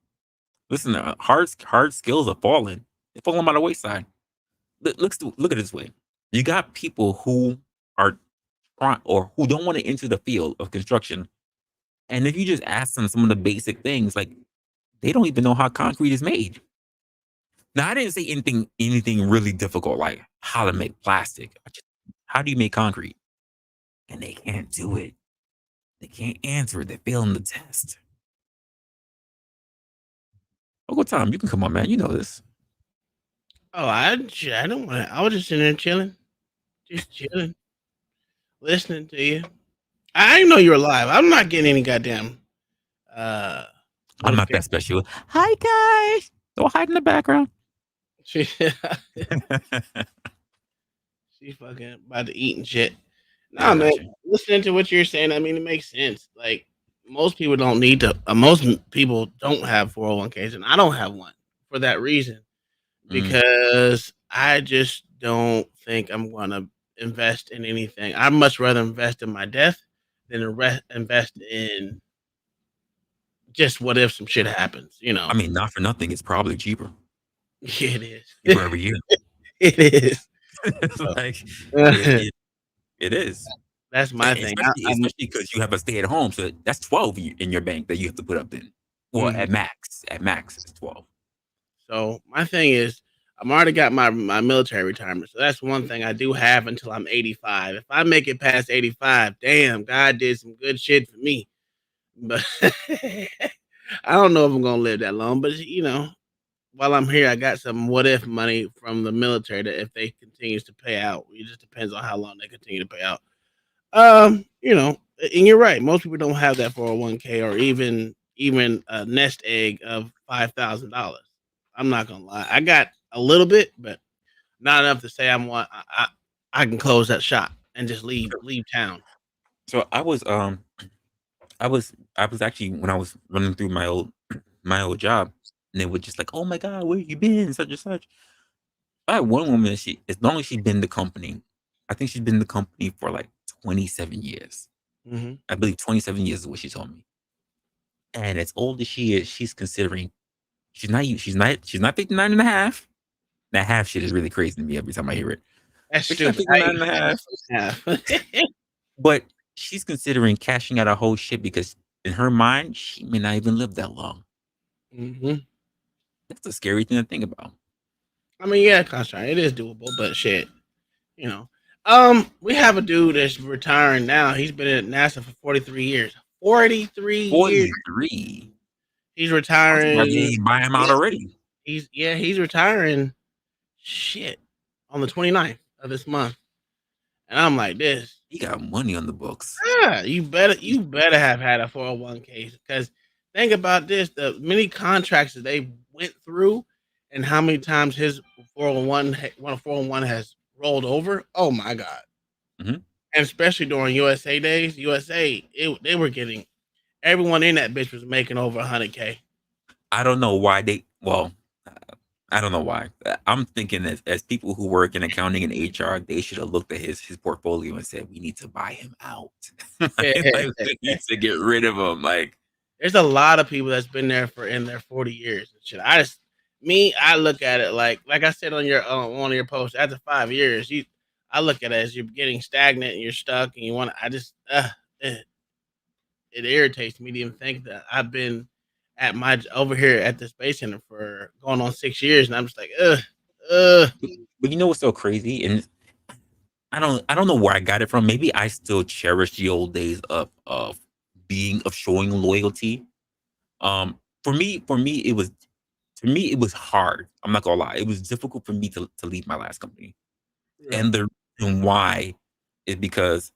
Listen, hard skills are falling. They're falling by the wayside. Look at it this way. You got people who are trying or who don't want to enter the field of construction. And if you just ask them some of the basic things, like they don't even know how concrete is made. Now, I didn't say anything really difficult, like how to make plastic. How do you make concrete? And they can't do it. They can't answer it. They're failing the test. Uncle Tom, you can come on, man. You know this. Oh, I don't want to. I was just sitting there chilling, just chilling, listening to you. I didn't know you were live. I'm not getting any goddamn uh I'm not notification. that special. Hi guys. Don't hide in the background. She, she fucking about to eat and shit. Yeah, I Nah, man. got you. Listening to what you're saying, I mean, it makes sense. Like most people don't need to. Most people don't have 401ks, and I don't have one for that reason Mm. because I just don't think I'm gonna invest in anything. I'd much rather invest in my death than invest in just what if some shit happens. You I know, mean, not for nothing. It's probably cheaper. yeah, it is. Cheaper every year. It is. It's So, like it is. that's my And thing. especially because you have a stay at home, so that's 12 in your bank that you have to put up then. Well, Mhm. at max, it's 12. So my thing is, I'm already got my military retirement, so that's one thing I do have until I'm 85. If I make it past 85, damn, God did some good shit for me. But I don't know if I'm gonna live that long. But while I'm here, I got some what if money from the military that if they continues to pay out, it just depends on how long they continue to pay out. And you're right. Most people don't have that 401k or even a nest egg of $5,000. I'm not gonna lie. I got a little bit, but not enough to say I'm one. I can close that shop and just leave town. So I was actually when I was running through my old job, and they were just like, "Oh my god, where you been?" Such and such. I had one woman. She as long as she'd been in the company, I think she's been in the company for like 27 years. Hmm. I believe 27 years is what she told me. And as old as she is, she's considering she's not 59 and a half. That half shit is really crazy to me every time I hear it. That's But she's not stupid. I 59 ain't and a half. half. But she's considering cashing out her whole shit because in her mind, she may not even live that long. Hmm. That's a scary thing to think about. I mean, yeah, contract. It is doable, but shit, you know. We have a dude that's retiring now. He's been at NASA for 43 years. 43 years. 43. He's I'm surprised they retiring. ain't buy him out already. He's retiring. Shit, on the 29th of this month, and I'm like this. He got money on the books. Yeah, you better have had a 401k because think about this: the many contracts that they went through, and how many times his 401 has rolled over. Oh my god! Mhm. And especially during USA days, they were getting everyone in that bitch was making over 100k. I don't know why they. Well, I don't know why. I'm thinking as people who work in accounting and HR, they should have looked at his portfolio and said, "We need to buy him out. Like, we need to get rid of him." Like, There's a lot of people that's been there for in their 40 years and shit. I look at it like I said on your one of your posts. After 5 years, I look at it as you're getting stagnant and you're stuck, and you want. I just it irritates me to even think that I've been at my over here at the space center for going on 6 years, and I'm just like ugh. but you know what's so crazy? And I don't know where I got it from. Maybe I still cherish the old days of showing loyalty. For me it was hard. I'm not gonna lie. It was difficult for me to leave my last company. Yeah. And the reason why is because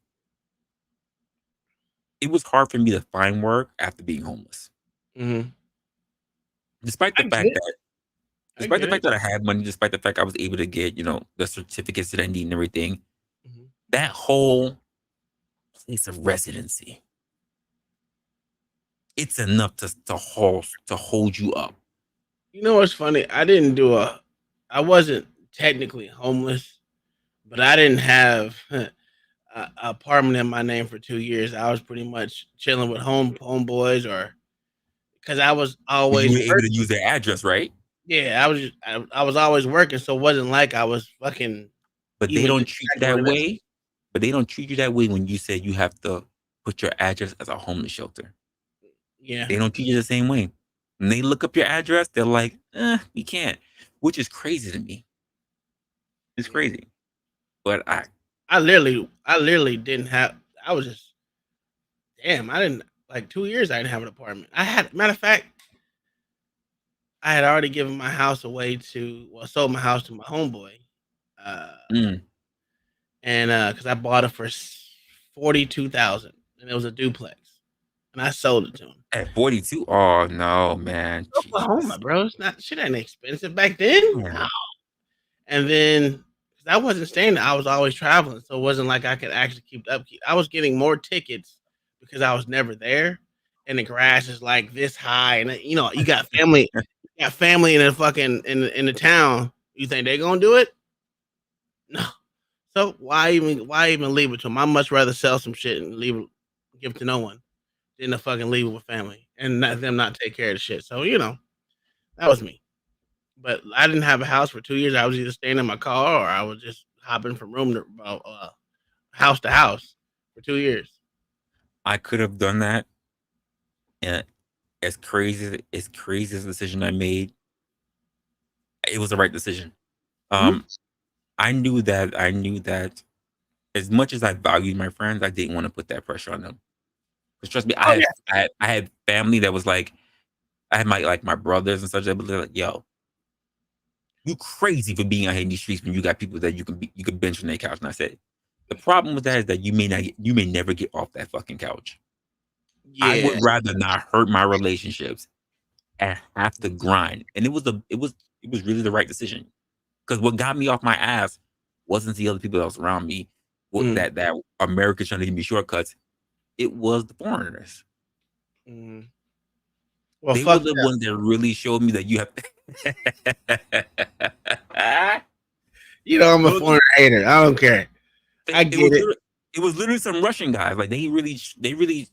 it was hard for me to find work after being homeless. Hmm. Despite the I get fact it. that I get it. I had money, despite the fact I was able to get, the certificates that I need and everything, Mhm. that whole place of residency, it's enough to hold you up. You know what's funny? I wasn't technically homeless, but I didn't have a apartment in my name for 2 years. I was pretty much chilling with homeboys, or because I was But you always were able working. to use their address, right? Yeah, I was always working, so it wasn't like I was fucking But they even don't treat you that doing this. way. But they don't treat you that way when you say you have to put your address as a homeless shelter. Yeah, They don't treat you the same way. When they look up your address, they're like, we can't, which is crazy to me. It's yeah. crazy. But I literally didn't have. I was just damn. I didn't like 2 years. I didn't have an apartment. I had matter of fact. I had already given my house away sold my house to my homeboy, uh, Mm. and because I bought it for 42,000, and it was a duplex, and I sold it to him. At 42? Oh no, man. Oklahoma, Jesus. bro, it's not shit ain't expensive back then. Yeah. No. And then 'cause I wasn't staying there, I was always traveling, so it wasn't like I could actually keep the upkeep. I was getting more tickets because I was never there, and the grass is like this high, and you got family in the fucking in the town. You think they gonna do it? No. So why even leave it to them? I much rather sell some shit and leave it, give it to no one than to fucking leave it with family and them not take care of the shit. So that was me. But I didn't have a house for 2 years. I was either staying in my car or I was just hopping from room to house to house for 2 years. I could have done that. And as crazy as the decision I made, it was the right decision. Mhm. Um, I knew that as much as I valued my friends, I didn't want to put that pressure on them. Because trust me, Oh, yeah. I had family that was like, I had my brothers and such that were like, yo, you crazy for being out here in these streets when you got people that you could bench on their couch. And I said, the problem with that is that you may never get off that fucking couch. I Yeah. would rather not hurt my relationships and have to grind. And it was really the right decision. Because what got me off my ass wasn't the other people that was around me. Mhm, That America trying to give me shortcuts. It was the foreigners. mhm. Well, They were fuck the them. ones that really showed me that you have. I'm a Those foreign hater. I don't care. I it get was it. literally, it was literally some Russian guys. Like they really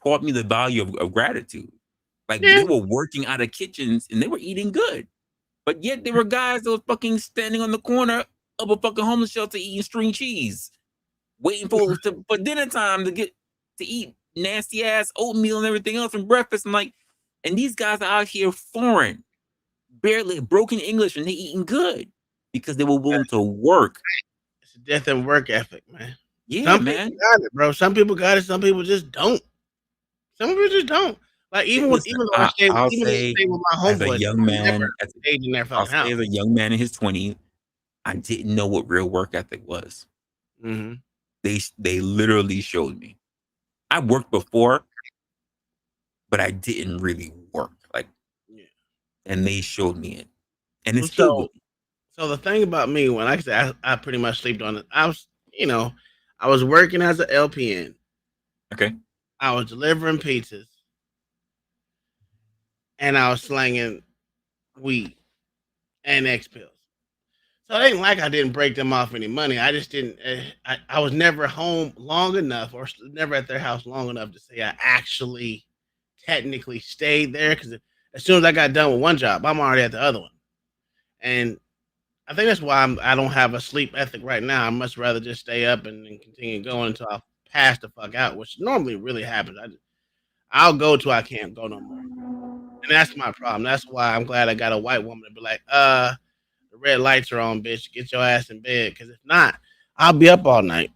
taught me the value of gratitude. Like Yeah. they were working out of kitchens and they were eating good, but yet there were guys that was fucking standing on the corner of a fucking homeless shelter eating string cheese, waiting for dinner time to eat nasty ass oatmeal and everything else and breakfast. And like, and these guys are out here foreign, barely broken English, and they eating good because they were willing to work. It's a death and work ethic, man. Yeah, Some people man. got it, bro. Some people got it. Some people just don't. Some people just don't. Like Listen, I'll even though I say stayed with my as a homeboys, young I never man, stayed in their I'll fucking say house. as a young man in his 20s, I didn't know what real work ethic was. Mhm. They literally showed me. I worked before, but I didn't really work. Like, Yeah. and they showed me it, and it's Well, still with me. so the thing about me, when like I said, I pretty much slept on it. I was working as an LPN. Okay. I was delivering pizzas, and I was slanging weed and X pills. So it ain't like I didn't break them off any money. I just didn't. I was never home long enough, or never at their house long enough to say I actually technically stayed there. Because as soon as I got done with one job, I'm already at the other one, and I think that's why I don't have a sleep ethic right now. I much rather just stay up and continue going until I pass the fuck out, which normally really happens. I'll go till I can't go no more, and that's my problem. That's why I'm glad I got a white woman to be like, the red lights are on, bitch. Get your ass in bed, because if not, I'll be up all night.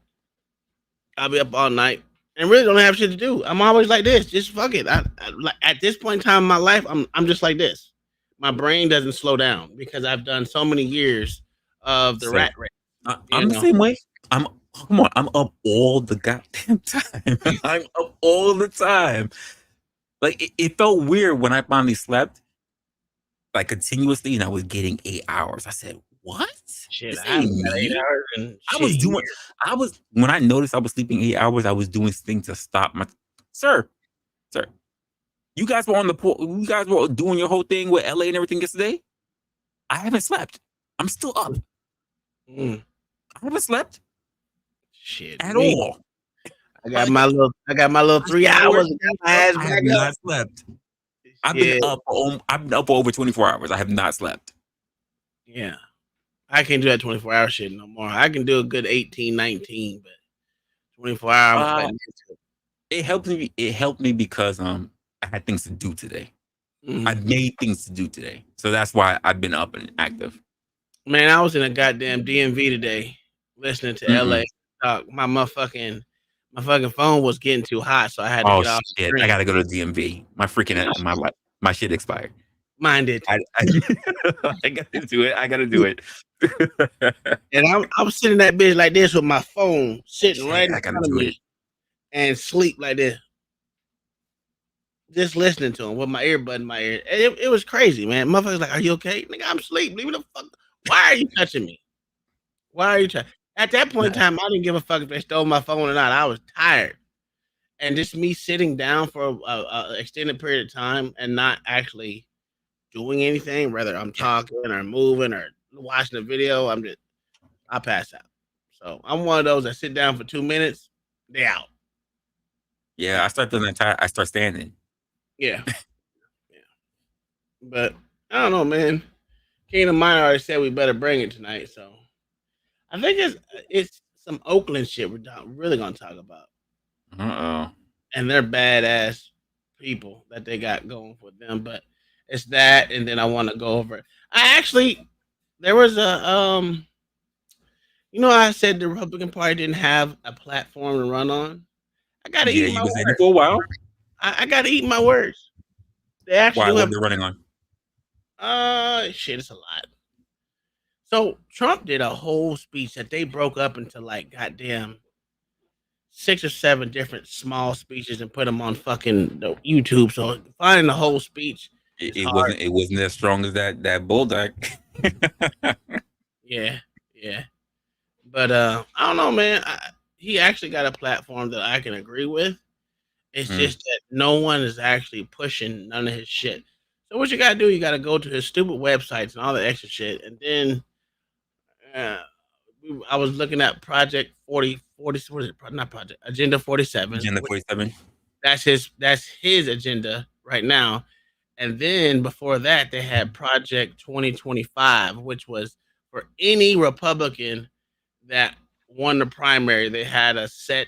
I'll be up all night and really don't have shit to do. I'm always like this. Just fuck it. Like at this point in time in my life, I'm just like this. My brain doesn't slow down because I've done so many years of the Same. rat race. You I'm the know, same way. I'm Come on. I'm up all the goddamn time. I'm up all the time. Like it felt weird when I finally slept, like continuously, and I was getting 8 hours. I said, "What? shit. This I haven't ain't got eight me." hours and I shit was doing. years. I was when I noticed I was sleeping 8 hours. I was doing things to stop my. Sir, sir, you guys were on the pool. You guys were doing your whole thing with LA and everything yesterday. I haven't slept. I'm still up. Mm, I haven't slept shit, at me. all. I Like got my little I 3 hours showered, and got changed my up. ass I have back up. not slept. Shit, I've been up for over 24 hours. I have not slept. yeah. I can't do that 24-hour shit no more. I can do a good 18, 19, but 24 hour, I'm Uh, sweating. it helped me. It helped me because I had things to do today. I Mm. made things to do today, so that's why I've been up and active. Man, I was in a goddamn DMV today, listening to LA Mm-mm. talk. My fucking phone was getting too hot, so I had to Oh get off the shit! I screen. gotta go to DMV. My shit expired. Mine did too. I gotta do it. I gotta do it. And I'm sitting that bitch like this with my phone sitting right Shit, in I gotta front of do it. me and sleep like this, just listening to him with my earbud in my ear. And it was crazy, man. Motherfuckers like, "Are you okay, nigga? I'm asleep. Leave me the fuck. Why are you touching me? Why are you touching?" At that point in time, I didn't give a fuck if they stole my phone or not. I was tired, and just me sitting down for a extended period of time and not actually doing anything, whether I'm Yeah, talking or moving or watching a video, I pass out. So I'm one of those that sit down for 2 minutes, they out. yeah. Yeah, I start doing that. I start standing. yeah, yeah. But I don't know, man. Kingdom Mine already said we better bring it tonight, so I think it's some Oakland shit we're really gonna talk about, Uh oh. and they're badass people that they got going for them. But it's that, and then I want to go over. I actually there was I said the Republican Party didn't have a platform to run on. I gotta Yeah, eat you my been saying it words. for a while. I gotta eat my words. They actually Why? do What have. they're running on? Shit, it's a lot. So Trump did a whole speech that they broke up into like goddamn 6 or 7 different small speeches and put them on fucking YouTube. So finding the whole speech It, is it hard. wasn't. It wasn't as strong as that bulldog. Yeah, yeah. But I don't know, man. He actually got a platform that I can agree with. It's Mm. just that no one is actually pushing none of his shit. So what you gotta do, you gotta go to his stupid websites and all the extra shit, and then uh, I was looking at Project 40, what is it? Not Project Agenda 47. Agenda 47. That's his agenda right now. And then before that, they had Project 2025, which was for any Republican that won the primary. They had a set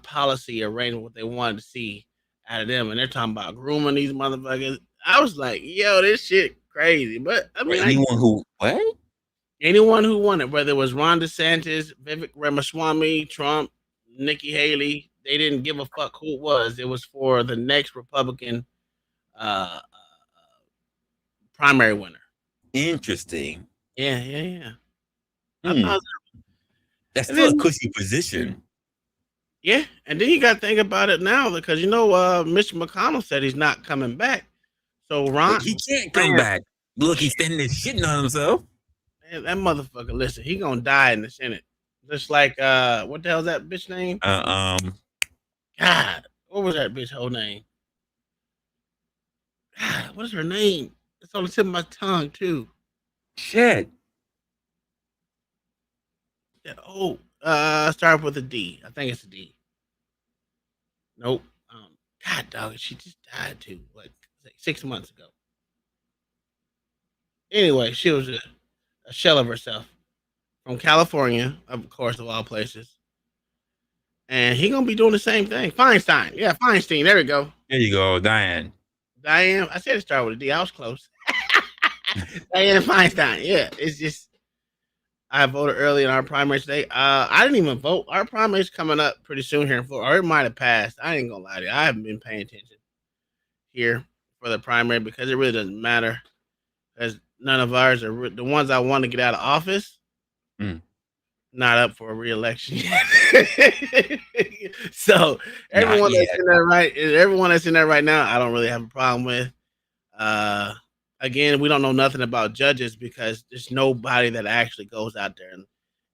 policy arrangement what they wanted to see out of them, and they're talking about grooming these motherfuckers. I was like, yo, this shit crazy. But I For mean, anyone who what? anyone who won it, whether it was Ron DeSantis, Vivek Ramaswamy, Trump, Nikki Haley, they didn't give a fuck who it was. It was for the next Republican uh, primary winner. Interesting. Yeah, yeah, yeah. I Hmm. thought, That's and still a then cushy position. yeah, and then you got to think about it now because Mitch McConnell said he's not coming back. So But Ron he can't come ran. back. Look, he's standing there shitting on himself. Man, that motherfucker, listen, he gonna die in the Senate. Just like what the hell's that bitch name? Uh, um, God, what was that bitch whole name? God, what is her name? It's on the tip of my tongue too. shit. Yeah, start with a D. I think it's a D. Nope. God dog, she just died too, like 6 months ago. Anyway, she was a shell of herself from California, of course, of all places. And he gonna be doing the same thing. Feinstein, yeah, Feinstein. There we go. There you go, Diane. Diane, I said it started with a D. I was close. Diane Feinstein. Yeah, it's just I voted early in our primary today. I didn't even vote. Our primary's coming up pretty soon here in Florida, or it might have passed. I ain't gonna lie to you. I haven't been paying attention here for the primary because it really doesn't matter. Because none of ours are the ones I want to get out of office. Mm. Not up for a re-election yet. So Not yet. everyone that's in there right now, I don't really have a problem with. Uh, Again, we don't know nothing about judges because there's nobody that actually goes out there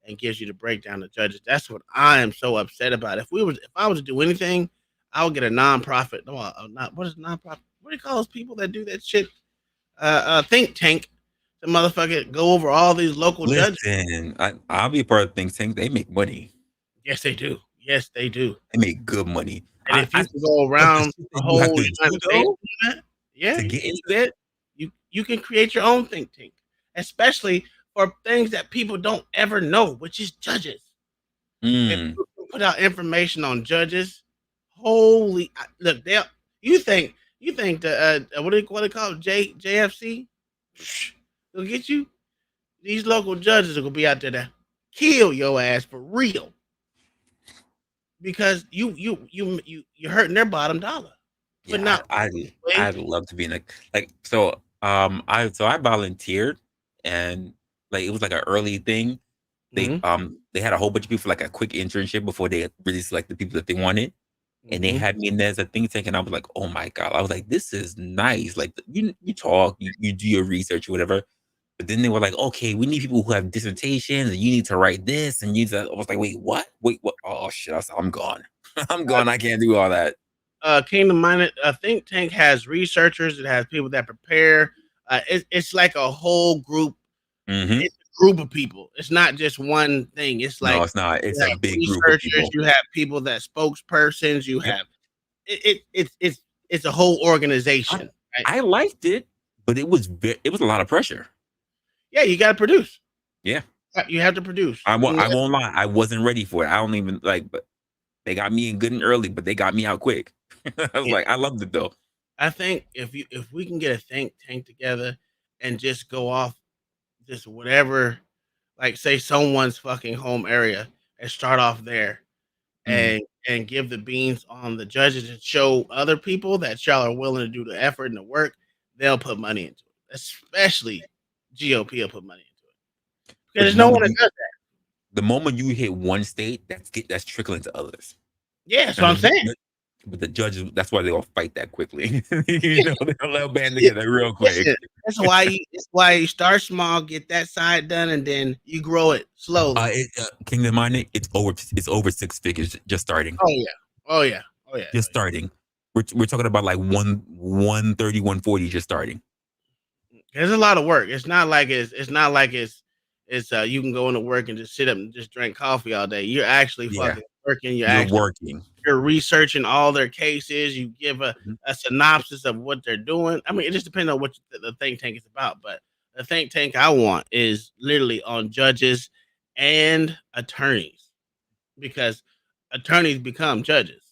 and gives you the breakdown of judges. That's what I am so upset about. If I was to do anything, I would get a nonprofit. No, not what is nonprofit? What do you call those people that do that shit? Think tank. The motherfucker go over all these local judges. Listen, I'll be a part of think tank. They make money. Yes, they do. Yes, they do. They make good money. And if I you can go but the around shit the that you have whole to do United States though doing that, yeah, to you get can into do that. You can create your own think tank, especially for things that people don't ever know, which is judges. If mm, you put out information on judges, holy look, they you think the what they call it, JFC will get you. These local judges are gonna be out there to kill your ass for real because you're hurting their bottom dollar. yeah, Putting out I'd way love to be in a like so I volunteered, and like it was like an early thing. Mm-hmm. They had a whole bunch of people for like a quick internship before they really selected the people that they wanted, and they Mm-hmm. had me in there as a think tank, and I was like, oh my god, I was like, this is nice. Like you talk, you do your research or whatever. But then they were like, okay, we need people who have dissertations, and you need to write this, and you need to. I was like, wait, what? Wait, what? Oh shit! I'm gone. I'm gone. I can't do all that. Kingdom Minded, a think tank has researchers. It has people that prepare. It's like a whole group. Hmm. It's a group of people. It's not just one thing. It's No, like it's not. you It's a have big group of researchers, people. you have people that spokespersons, you Yep. have it's a whole I, organization, right? I liked it, but it was a lot of pressure. Yeah, you got to produce. Yeah. You have to produce. I won't lie. I wasn't ready for it. I don't even like, but they got me in good and early, but they got me out quick. I was Yeah, like, I loved it though. I think if we can get a think tank together and just go off just whatever, like say someone's fucking home area and start off there Mhm. and give the beans on the judges and show other people that y'all are willing to do the effort and the work, they'll put money into it. Especially GOP will put money into it because But there's no one that does that. the moment you hit one state, that's trickling to others. Yeah, that's what And I'm saying. but the judges, that's why they all fight that quickly. They'll band Yeah, together real quick. listen, that's why you start small, get that side done, and then you grow it slowly. Kingdom Minded, it's over six figures just starting. Oh yeah, oh yeah, oh yeah, Just starting. We're talking about like 130, 140 just starting. There's a lot of work. It's not like it's you can go into work and just sit up and just drink coffee all day. You're actually Yeah. fucking working. You're working. You're researching all their cases. You give Mhm. a synopsis of what they're doing. I mean, it just depends on what the think tank is about. But the think tank I want is literally on judges and attorneys because attorneys become judges.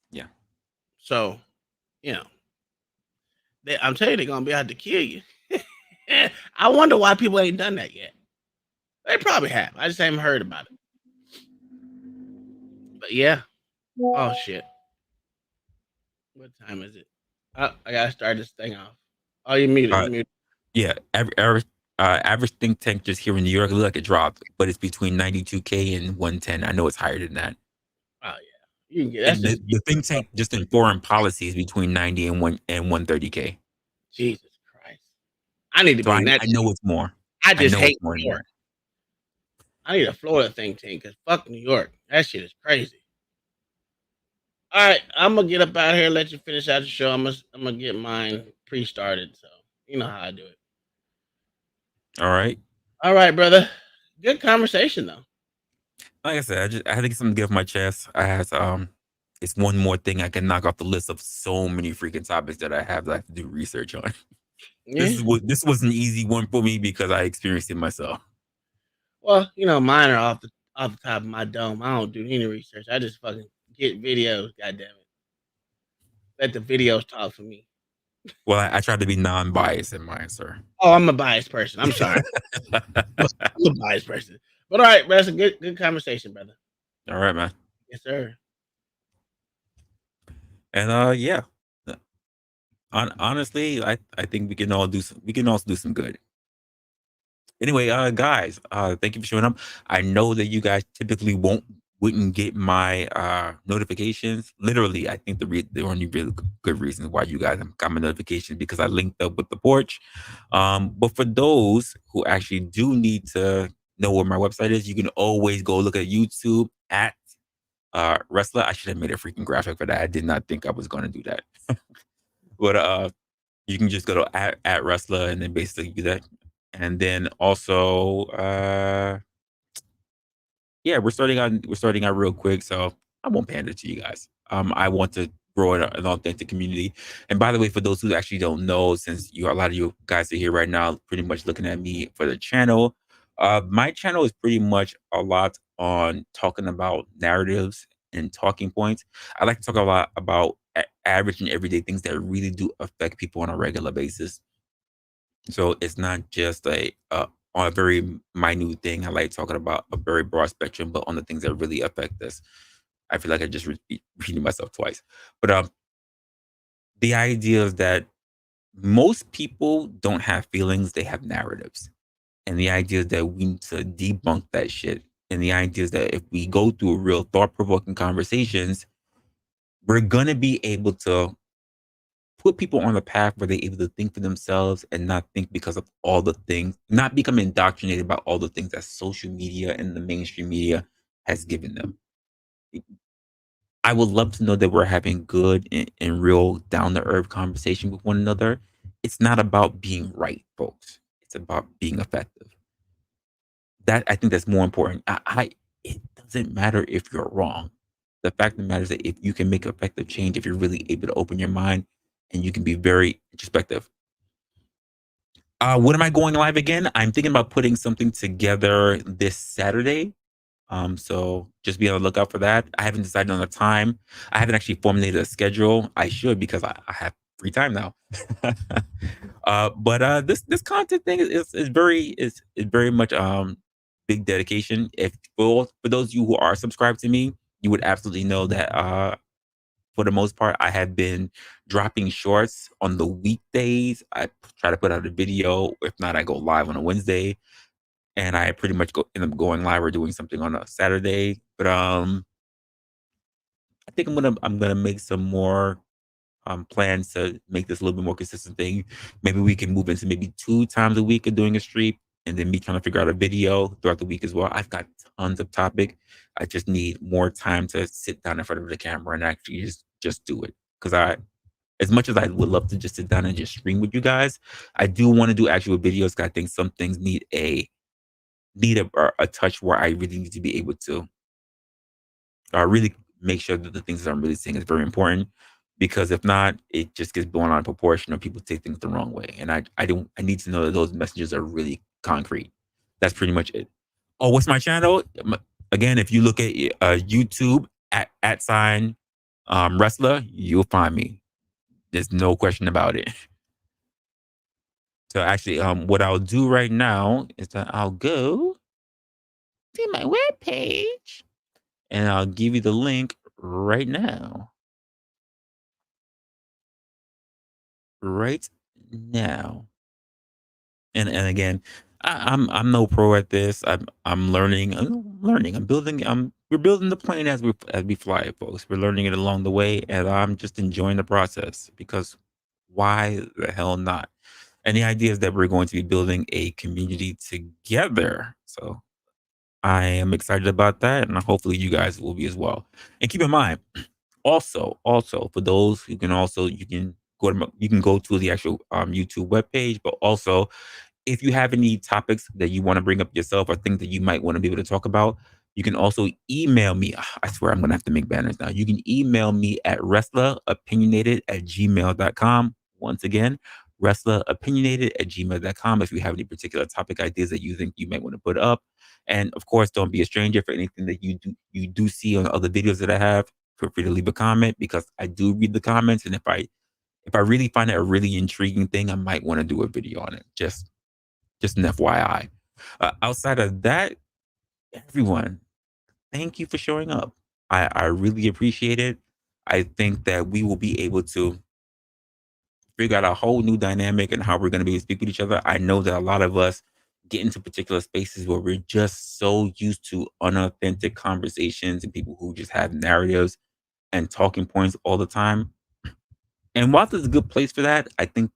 Yeah. So you know, I'm telling you, they're gonna be out to kill you. I wonder why people ain't done that yet. They probably have. I just haven't heard about it. But yeah. Oh shit. What time is it? I gotta start this thing off. Oh, you muted. Uh, You muted. yeah. Average think tank just here in New York, it look like it dropped, but it's between 92K and 110. I know it's higher than that. Oh yeah. You can get that's And just the think tank just in foreign policy is between 90 and 130K. Jesus Christ. I need to So be in that I shit. know it's more. I I just know hate it's more New than York. that. I need a Florida think tank because fuck New York. That shit is crazy. All right, I'm gonna get up out here. Let you finish out the show. I'm gonna get mine pre-started. So you know how I do it. All right. All right, brother. Good conversation though. Like I said, I had to get something to get off my chest. It's one more thing I can knock off the list of so many freaking topics that I have to do research on. Yeah. This was an easy one for me because I experienced it myself. Well, mine are off the top of my dome. I don't do any research. I just fucking get videos. God damn it. Let the videos talk for me. Well, I tried to be non-biased in mine, sir. Oh, I'm a biased person. I'm sorry. I'm a biased person. But all right, bro, that's a good conversation, brother. All right, man. Yes, sir. And yeah. Honestly, I think we can also do some good. Anyway, guys, thank you for showing up. I know that you guys typically wouldn't get my notifications. Literally, I think the only really good reason why you guys got my notifications because I linked up with the porch. But for those who actually do need to know where my website is, you can always go look at YouTube at Resla. I should have made a freaking graphic for that. I did not think I was going to do that. But you can just go to at Resla and then basically do that. And then also, yeah, we're starting out real quick, so I won't pander to you guys. I want to grow an authentic community. And by the way, for those who actually don't know, since a lot of you guys are here right now, pretty much looking at me for the channel. My channel is pretty much a lot on talking about narratives and talking points. I like to talk a lot about average and everyday things that really do affect people on a regular basis. So it's not just on a very minute thing. I like talking about a very broad spectrum, but on the things that really affect us. I feel like I just repeating myself twice. But the idea is that most people don't have feelings, they have narratives. And the idea is that we need to debunk that shit. And the idea is that if we go through real thought provoking conversations, we're going to be able to put people on a path where they're able to think for themselves and not think because of all the things, not become indoctrinated by all the things that social media and the mainstream media has given them. I would love to know that we're having good and real down to earth conversation with one another. It's not about being right, folks. It's about being effective. That I think that's more important. It doesn't matter if you're wrong. The fact of the matter is that if you can make effective change, if you're really able to open your mind and you can be very introspective. When am I going live again? I'm thinking about putting something together this Saturday. So just be on the lookout for that. I haven't decided on a time. I haven't actually formulated a schedule. I should because I have free time now. But this content thing is very much big dedication. If for those of you who are subscribed to me, you would absolutely know that for the most part, I have been dropping shorts on the weekdays. I try to put out a video. If not, I go live on a Wednesday, and I pretty much end up going live or doing something on a Saturday. But I think I'm gonna make some more plans to make this a little bit more consistent thing. Maybe we can move into maybe 2 times a week of doing a stream, and then me trying to figure out a video throughout the week as well. I've got tons of topic. I just need more time to sit down in front of the camera and actually just do it. Because as much as I would love to just sit down and just stream with you guys, I do want to do actual videos. 'Cause I think some things need a touch where I really need to be able to really make sure that the things that I'm really saying is very important. Because if not, it just gets blown out of proportion or people take things the wrong way. And I need to know that those messages are really concrete. That's pretty much it. Oh, what's my channel? Again, if you look at YouTube at sign Resla, you'll find me. There's no question about it. So actually, what I'll do right now is that I'll go to my webpage and I'll give you the link right now. Right now. And again, I'm no pro at this. I'm learning. I'm learning. I'm building. We're building the plane as we fly it, folks. We're learning it along the way, and I'm just enjoying the process because why the hell not? And the idea is that we're going to be building a community together. So I am excited about that, and hopefully you guys will be as well. And keep in mind, also for those who can also you can go to the actual YouTube webpage, but also if you have any topics that you want to bring up yourself or things that you might want to be able to talk about, you can also email me. I swear I'm gonna have to make banners now. You can email me at wrestleropinionated@gmail.com. Once again, wrestleropinionated@gmail.com if you have any particular topic ideas that you think you might want to put up. And of course, don't be a stranger for anything that you do see on other videos that I have. Feel free to leave a comment because I do read the comments. And if I really find it a really intriguing thing, I might want to do a video on it. Just an FYI. Outside of that, everyone, thank you for showing up. I really appreciate it. I think that we will be able to figure out a whole new dynamic and how we're going to be able to speak with each other. I know that a lot of us get into particular spaces where we're just so used to unauthentic conversations and people who just have narratives and talking points all the time. And while there's a good place for that, I think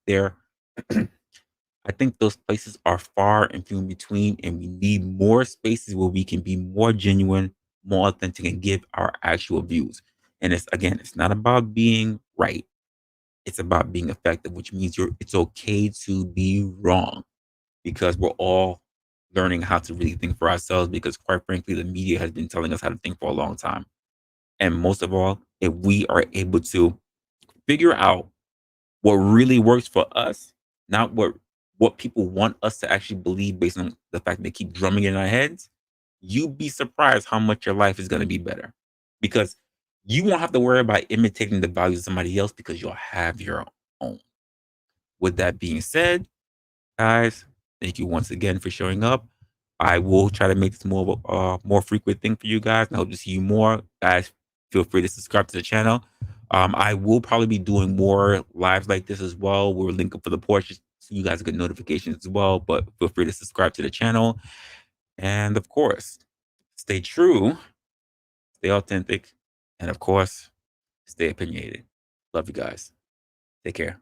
those places are far and few in between, and we need more spaces where we can be more genuine, more authentic, and give our actual views. And it's not about being right. It's about being effective, which means it's okay to be wrong because we're all learning how to really think for ourselves because quite frankly, the media has been telling us how to think for a long time. And most of all, if we are able to figure out what really works for us, not what people want us to actually believe based on the fact they keep drumming it in our heads, you'd be surprised how much your life is going to be better. Because you won't have to worry about imitating the values of somebody else because you'll have your own. With that being said, guys, thank you once again for showing up. I will try to make this more of a more frequent thing for you guys. And I hope to see you more. Guys, feel free to subscribe to the channel. I will probably be doing more lives like this as well. We'll link up for the porch so you guys get notifications as well. But feel free to subscribe to the channel. And of course, stay true, stay authentic, and of course, stay opinionated. Love you guys. Take care.